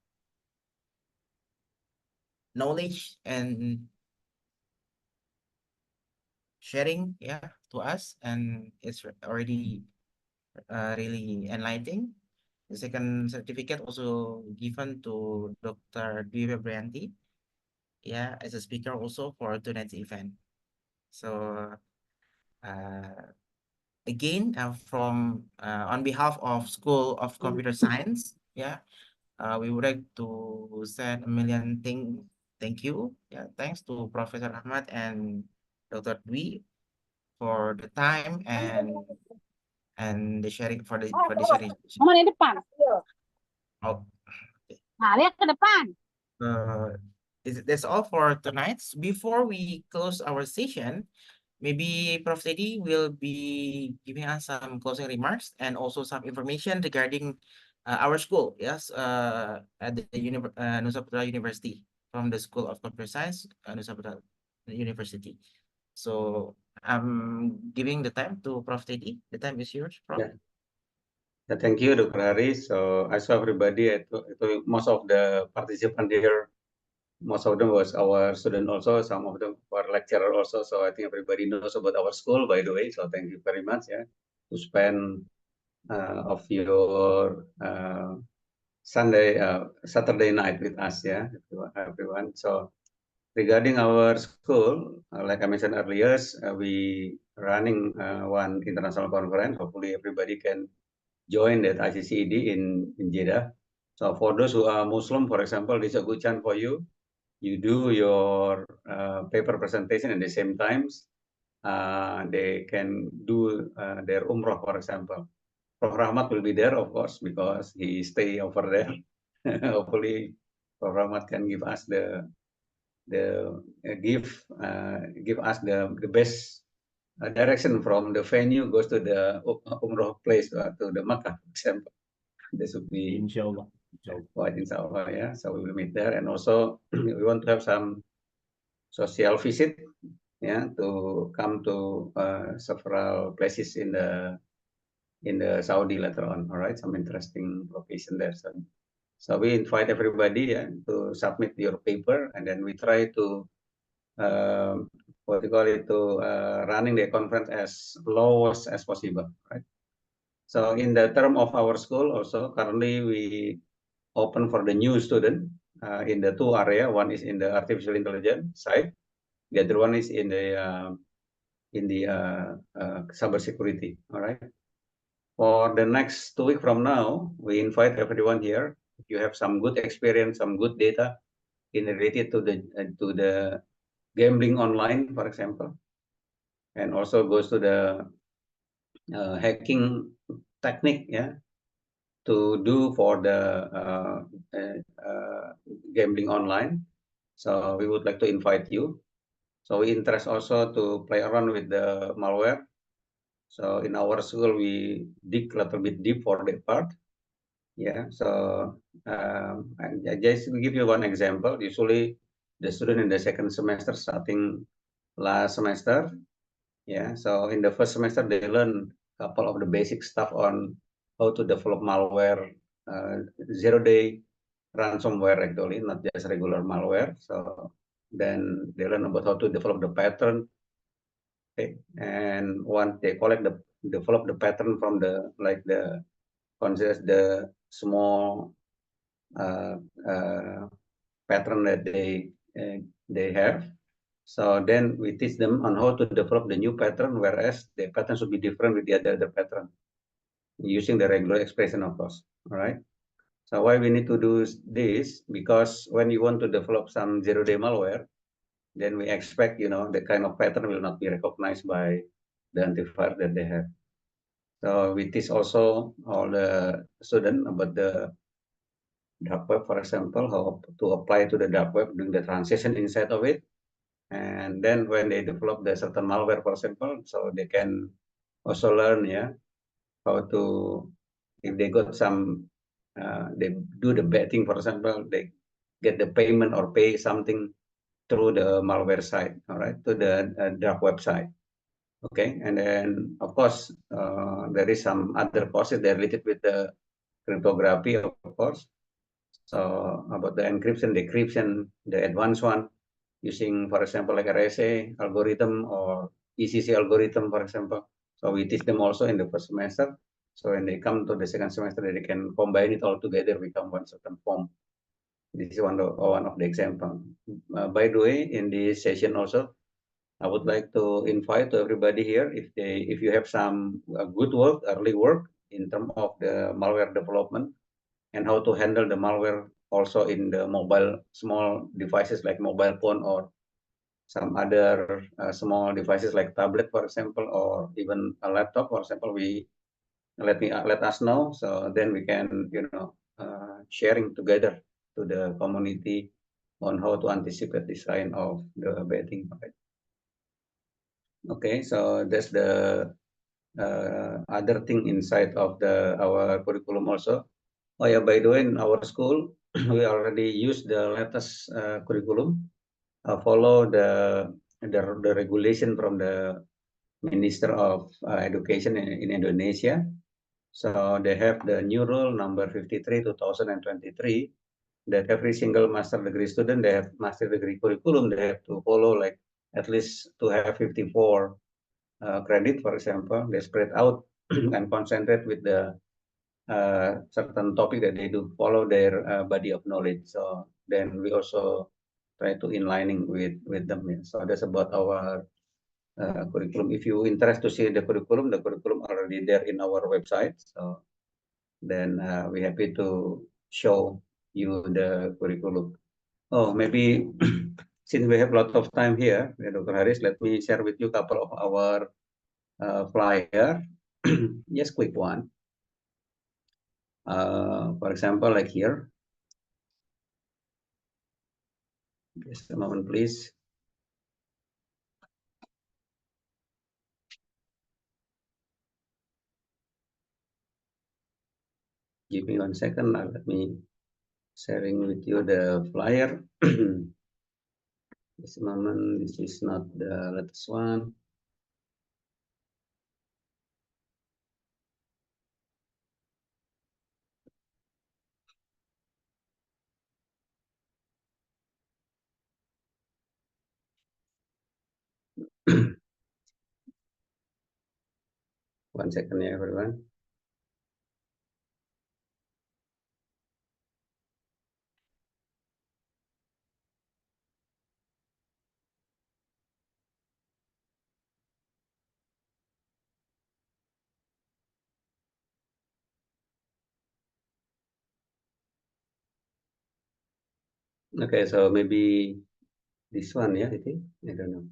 knowledge and sharing to us, and it's already really enlightening. The second certificate also given to Dr. Dwi Febrianti, as a speaker also for tonight's event. So again, from on behalf of School of Computer Science, we would like to send a million thank you. Thanks to Professor Ahmad and Dr. Dwi for the time and the sharing for the sharing. Ngomong di depan. Oh, Nah, lihat ke depan. That's all for tonight. Before we close our session, maybe Prof. Teddy will be giving us some closing remarks and also some information regarding our school, at the Nusa Putra University, from the School of Computer Science, Nusa Putra University. So I'm giving the time to Prof. Teddy. The time is yours, Prof. Yeah. Thank you, Dr. Haris. So I saw everybody, most of the participants here, most of them was our student also, some of them were lecturer also. So I think everybody knows about our school, by the way. So thank you very much, to spend of your Saturday night with us, everyone. So regarding our school, like I mentioned earlier, we running one international conference. Hopefully everybody can join that ICCED in Jeddah. So for those who are Muslim, for example, this is a good chance for you. You do your paper presentation at the same times. They can do their umrah, for example. Prof. Rahmat will be there, of course, because he stay over there. Hopefully, Prof. Rahmat can give us give us the best direction from the venue goes to the umrah place, to the Makkah, for example. This would be Inshallah. quite inshallah, So we will meet there, and also we want to have some social visit, to come to several places in the in the Saudi later on. All right, some interesting location there. So we invite everybody to submit your paper, and then we try to what you call it, to running the conference as low as possible, right? So in the term of our school also, currently we open for the new student in the two area. One is in the artificial intelligence side. The other one is in the cybersecurity. All right. For the next 2 weeks from now, we invite everyone here. If you have some good experience, some good data in related to the gambling online, for example, and also goes to the hacking technique, to do for the gambling online. So we would like to invite you. So we interest also to play around with the malware. So in our school, we dig a little bit deep for that part. Yeah, so I just give you one example. Usually the student in the second semester starting last semester. Yeah, so in the first semester, they learn a couple of the basic stuff on how to develop malware, zero-day ransomware actually, not just regular malware. So then they learn about how to develop the pattern. Okay, and once they develop the pattern from the consider the small pattern that they have. So then we teach them on how to develop the new pattern, whereas the pattern should be different with the other pattern, using the regular expression, of course. All right. So why we need to do this? Because when you want to develop some zero-day malware, then we expect, the kind of pattern will not be recognized by the antivirus that they have. So we teach also all the students about the dark web, for example, how to apply to the dark web, doing the transition inside of it. And then when they develop the certain malware, for example, so they can also learn, how to, if they got some, they do the betting, for example, they get the payment or pay something through the malware site, all right, to the dark website. Okay, and then of course there is some other courses that are related with the cryptography, of course. So about the encryption, decryption, the advanced one, using, for example, like RSA algorithm or ECC algorithm, for example. So we teach them also in the first semester. So when they come to the second semester, they can combine it all together, become one certain form. This is one of the example. By the way, in this session also, I would like to invite to everybody here, if you have some good work, early work in terms of the malware development and how to handle the malware also in the mobile small devices like mobile phone or some other small devices like tablet, for example, or even a laptop, for example, let us know, so then we can sharing together to the community on how to anticipate this kind of the betting. Okay, so that's the other thing inside of our curriculum also. Oh yeah, by the way, in our school, we already use the latest curriculum, follow the regulation from the Minister of Education in Indonesia. So they have the new rule number 53 2023 that every single master degree student, they have master degree curriculum, they have to follow like at least to have 54 credit, for example. They spread out and concentrate with the certain topic that they do follow their body of knowledge. So then we also try to inlining with them. So that's about our curriculum. If you interest to see the curriculum already there in our website. So then we're happy to show you the curriculum. Oh, maybe since we have a lot of time here, Dr. Haris, let me share with you a couple of our flyer. Just quick one. For example, like here. Just a moment, please. Give me 1 second. Let me sharing with you the flyer. This moment, this is not the latest one. One second, everyone. Okay, so maybe this one, yeah, I think. I don't know.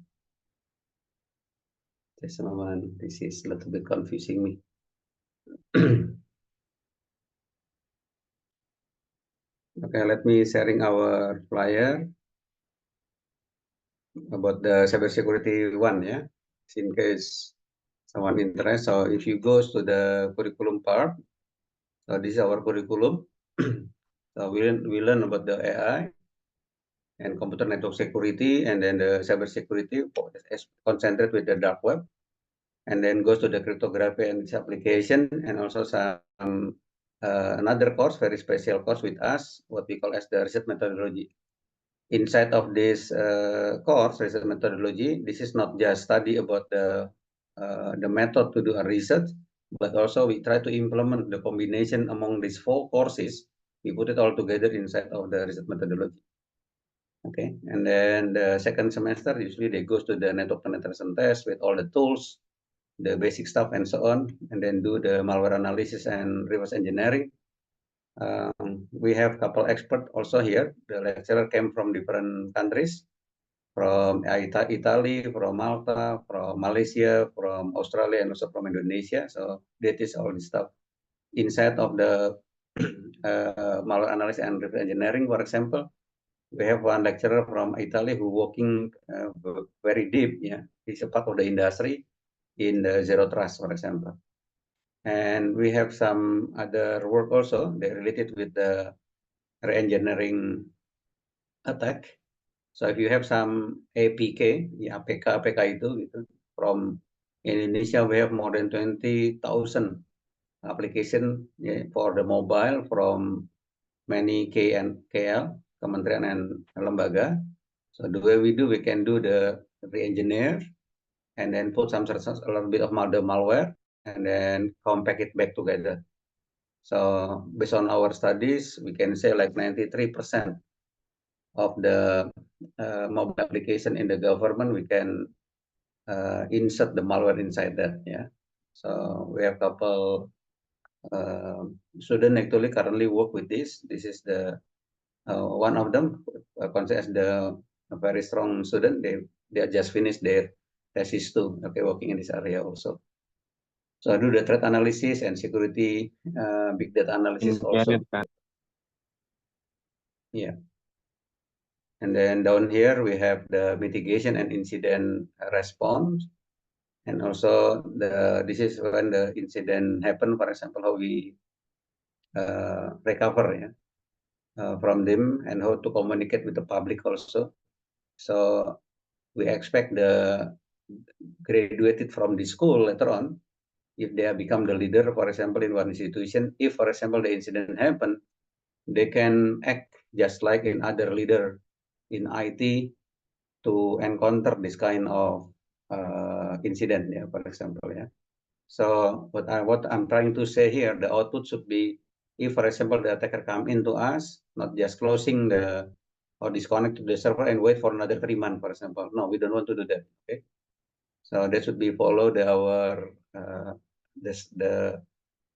Just a moment. This is a little bit confusing me. Okay, let me sharing our flyer about the cybersecurity one, yeah, in case someone interested. So if you go to the curriculum part, so this is our curriculum. So we learn about the AI and computer network security, and then the cybersecurity concentrate with the dark web, and then goes to the cryptography and its application, and also some another course, very special course with us, what we call as the research methodology. Inside of this course, research methodology, this is not just study about the method to do a research, but also we try to implement the combination among these 4 courses. We put it all together inside of the research methodology. Okay, and then the second semester, usually they go to the network penetration test with all the tools, the basic stuff and so on, and then do the malware analysis and reverse engineering. We have a couple experts also here. The lecturer came from different countries, from Italy, from Malta, from Malaysia, from Australia, and also from Indonesia. So that is all the stuff inside of the malware analysis and reverse engineering. For example, we have one lecturer from Italy who working very deep. Yeah, he's a part of the industry in the zero trust, for example. And we have some other work also that related with the re-engineering attack. So if you have some APK, ya APK itu gitu, from Indonesia we have more than 20,000 application for the mobile from many KL, kementerian and lembaga. So the way we do, we can do the re-engineer and then put some a little bit of the malware and then compact it back together. So based on our studies, we can say like 93% of the mobile application in the government, we can insert the malware inside that. Yeah. So we have a couple students actually currently work with this. This is the one of them considered as the very strong student. They just finished their thesis too. Okay, working in this area also. So I do the threat analysis and security big data analysis also. Yeah. And then down here we have the mitigation and incident response. And also this is when the incident happen, for example, how we recover from them and how to communicate with the public also. So we expect the graduated from the school later on, if they have become the leader, for example, in one institution, if, for example, the incident happen, they can act just like in other leader in IT to encounter this kind of incident, yeah, for example, yeah. So what I'm trying to say here, the output should be, if, for example, the attacker come into us, not just closing the or disconnect to the server and wait for another 3 months, for example. No, we don't want to do that. Okay, so that should be follow our the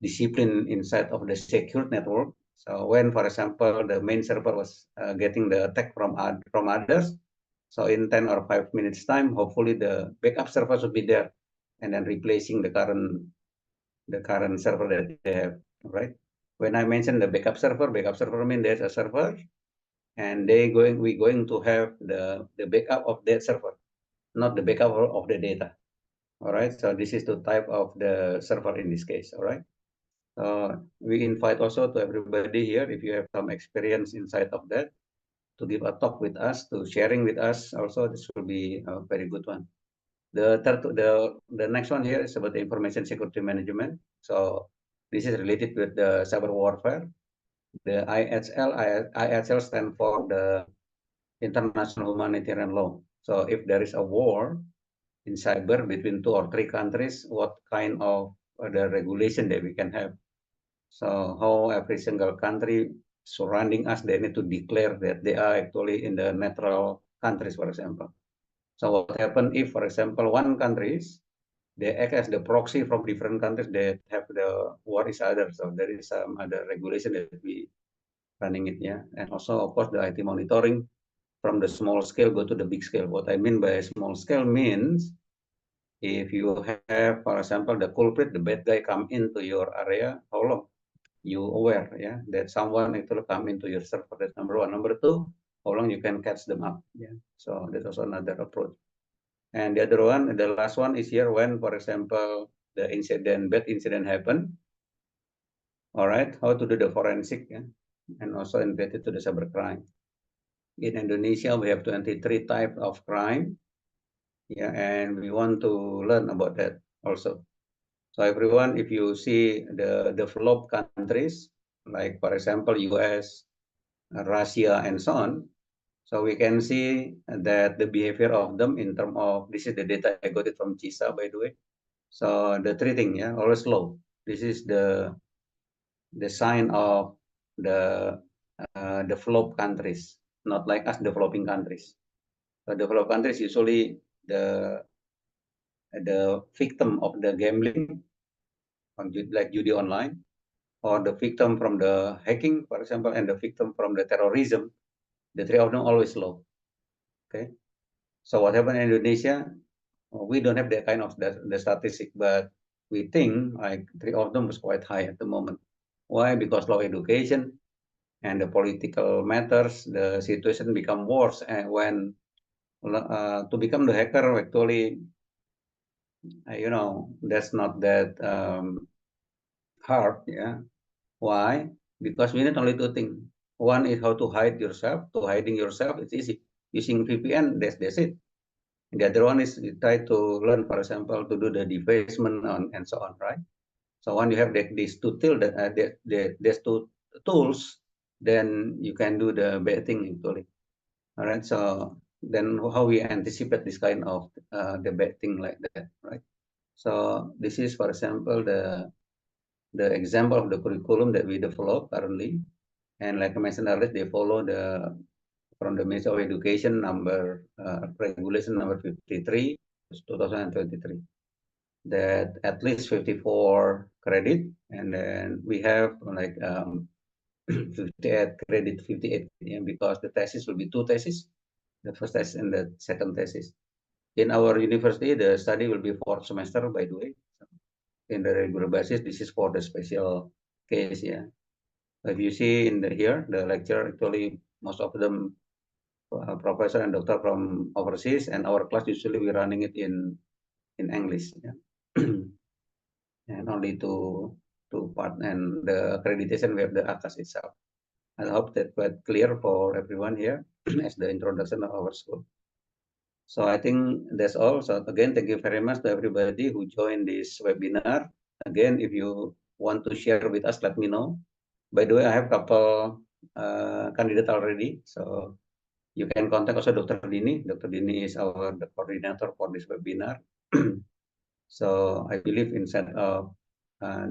discipline inside of the secure network. So when, for example, the main server was getting the attack from others, so in 10 or 5 minutes time, hopefully the backup server should be there, and then replacing the current server that they have, right? When I mentioned the backup server means there's a server, and we're going to have the backup of that server, not the backup of the data. All right. So this is the type of the server in this case. All right. We invite also to everybody here, if you have some experience inside of that, to give a talk with us, to sharing with us. Also, this will be a very good one. The next one here is about the information security management. So this is related with the cyber warfare. The IHL stands for the International Humanitarian Law. So if there is a war, in cyber between 2 or 3 countries, what kind of the regulation that we can have. So how every single country surrounding us, they need to declare that they are actually in the neutral countries, for example. So what happen if, for example, one countries, they act as the proxy from different countries that have the war each other. So there is some other regulation that we running it, yeah. And also, of course, the IT monitoring from the small scale go to the big scale. What I mean by small scale means if you have, for example, the culprit, the bad guy come into your area, how long you aware, yeah, that someone actually come into your server. That's number one. Number two, how long you can catch them up, yeah. So that's also another approach. And the other one, the last one is here when, for example, the incident, bad incident happen. All right, how to do the forensic, yeah, and also related to the cybercrime. In Indonesia, we have 23 types of crime, yeah, and we want to learn about that also. So everyone, if you see the developed countries, like for example, US, Russia, and so on, so we can see that the behavior of them in terms of, this is the data I got it from CISA, by the way. So the three things, yeah, always low. This is the sign of the developed countries, not like us developing countries. So developed countries usually the victim of the gambling, like judi online, or the victim from the hacking, for example, and the victim from the terrorism. The three of them always low. Okay. So what happened in Indonesia? We don't have that kind of the statistic, but we think like three of them was quite high at the moment. Why? Because low education and the political matters, the situation become worse. And when to become the hacker, actually, that's not that hard. Yeah. Why? Because we need only two things. One is how to hide yourself. To hiding yourself, it's easy. Using VPN, that's it. The other one is you try to learn, for example, to do the defacement and so on, right? So when you have these two there's two tools, then you can do the bad thing actually. All right. So then how we anticipate this kind of the bad thing like that, right? So this is, for example, the example of the curriculum that we develop currently, and like I mentioned earlier, they follow from the Ministry of Education regulation number 53, 2023, that at least 54 credit, and then we have like 58 credit, 58, yeah, because the thesis will be two theses, the first thesis and the second thesis. In our university, the study will be 4 semester, by the way. In the regular basis, this is for the special case, yeah. If you see here, the lecture, actually, most of them professor and doctor from overseas, and our class usually we're running it in English, yeah. And only two part, and the accreditation we have the ACAS itself. I hope that quite clear for everyone here as the introduction of our school. So I think that's all. So again, thank you very much to everybody who joined this webinar. Again, if you want to share with us, let me know. By the way, I have a couple candidate already. So you can contact also Dr. Dini. Dr. Dini is the coordinator for this webinar. So I believe inside of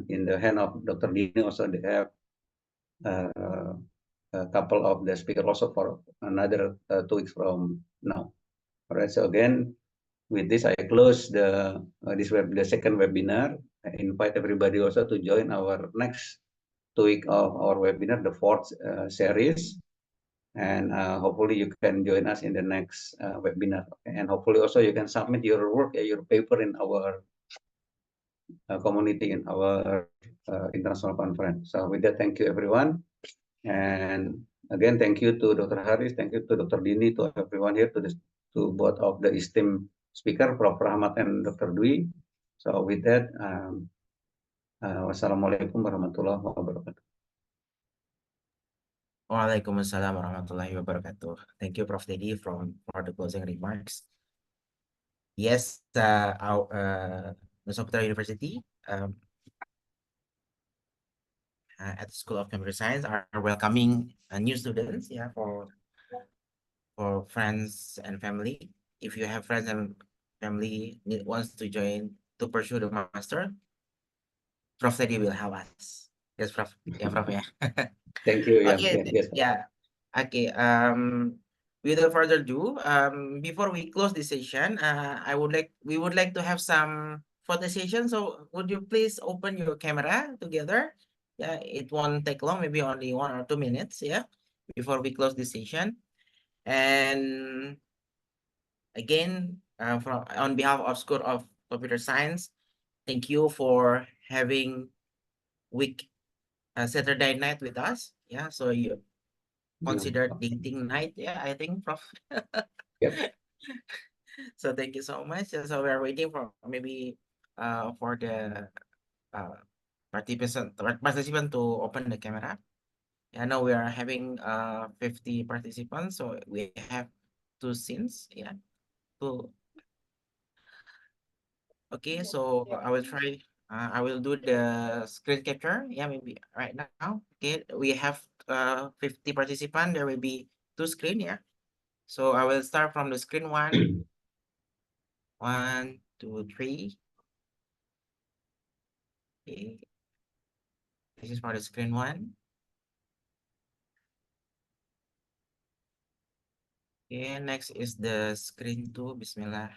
in the hand of Dr. Dini also they have a couple of the speakers also for another 2 weeks from now. All right. So again, with this I close the second webinar. I invite everybody also to join our next 2 week of our webinar, the 4th series. And hopefully you can join us in the next webinar. Okay? And hopefully also you can submit your work, your paper in our community, in our international conference. So with that, thank you everyone. And again, thank you to Dr. Haris, thank you to Dr. Dini, to everyone here, to both of the esteemed speaker, Prof. Rahmat and Dr. Dwi. So with that, wassalamualaikum warahmatullahi wabarakatuh. Waalaikumsalam warahmatullahi wabarakatuh. Thank you, Prof. Dedi, for the closing remarks. Yes, our Nusa Putra University at the School of Computer Science are welcoming new students, yeah, for friends and family. If you have friends and family wants to join to pursue the master, Prof Teddy will help us. Yes, Prof. Yeah, Prof. Yeah. Thank you, Yan. Okay. Yes. Yeah. Okay. Without further ado, before we close this session, we would like to have some photo session. So would you please open your camera together? Yeah, it won't take long, maybe only 1 or 2 minutes. Yeah, before we close this session. And again, on behalf of School of Computer Science, thank you for having week Saturday night with us. Yeah, so you consider dating night. Yeah, I think, Prof. Yep. So thank you so much. So we're waiting for maybe for the participant to open the camera. I know we are having 50 participants, so we have 2 scenes. Yeah, 2. Okay, so I will try. I will do the screen capture. Yeah, maybe right now. Okay, we have 50 participants. There will be 2 screen. Yeah. So I will start from the screen 1. 1, 2, 3. Okay. This is for the screen 1. Okay, next is the screen 2. Bismillah.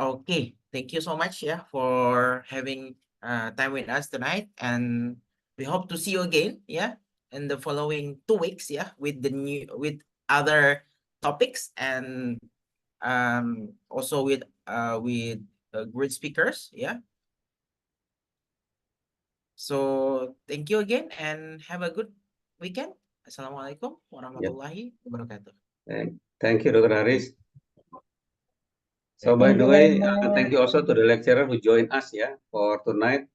Okay, thank you so much, yeah, for having time with us tonight, and we hope to see you again, yeah, in the following 2 weeks, yeah, with other topics, and also with great speakers, yeah. So thank you again and have a good weekend. Assalamualaikum warahmatullahi wabarakatuh. Thank you, Dr. Haris. So by Thank the you way, very thank you also to the lecturer who joined us, yeah, for tonight.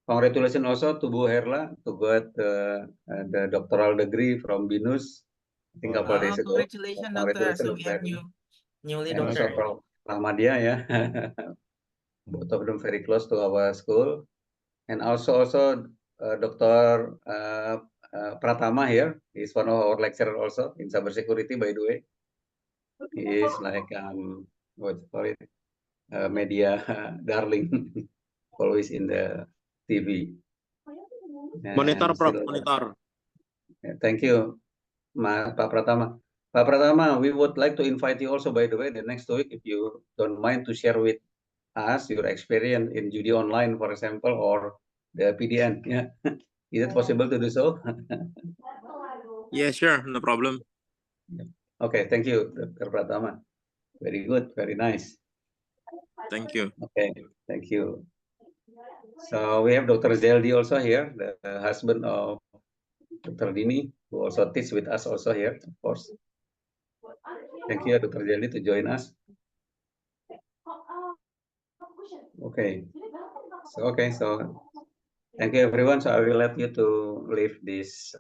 Congratulations also to Bu Herla to get the doctoral degree from BINUS, I think a couple days ago. Congratulations, doctor. Congratulations, So we have Dr. newly And also doctor. from Rahmadia, yeah. Both of them very close to our school. And also Dr. Pratama here is one of our lecturer also in cybersecurity, by the way. He is like what you call it, media darling, always in the TV. Monitor, Prof. Still, Monitor. thank you, Pak Pratama. Pak Pratama, we would like to invite you also, by the way, the next week, if you don't mind to share with us your experience in judi online, for example, or the PDN. Yeah, is it possible to do so? Yeah, sure, no problem. Okay, thank you, Dr. Pratama. Very good, very nice. Thank you. Okay, thank you. So we have Dr. Zeldi also here, the husband of Dr. Dini, who also teach with us also here, of course. Thank you, Dr. Zeldi, to join us. Okay. So thank you everyone. So I will let you to leave this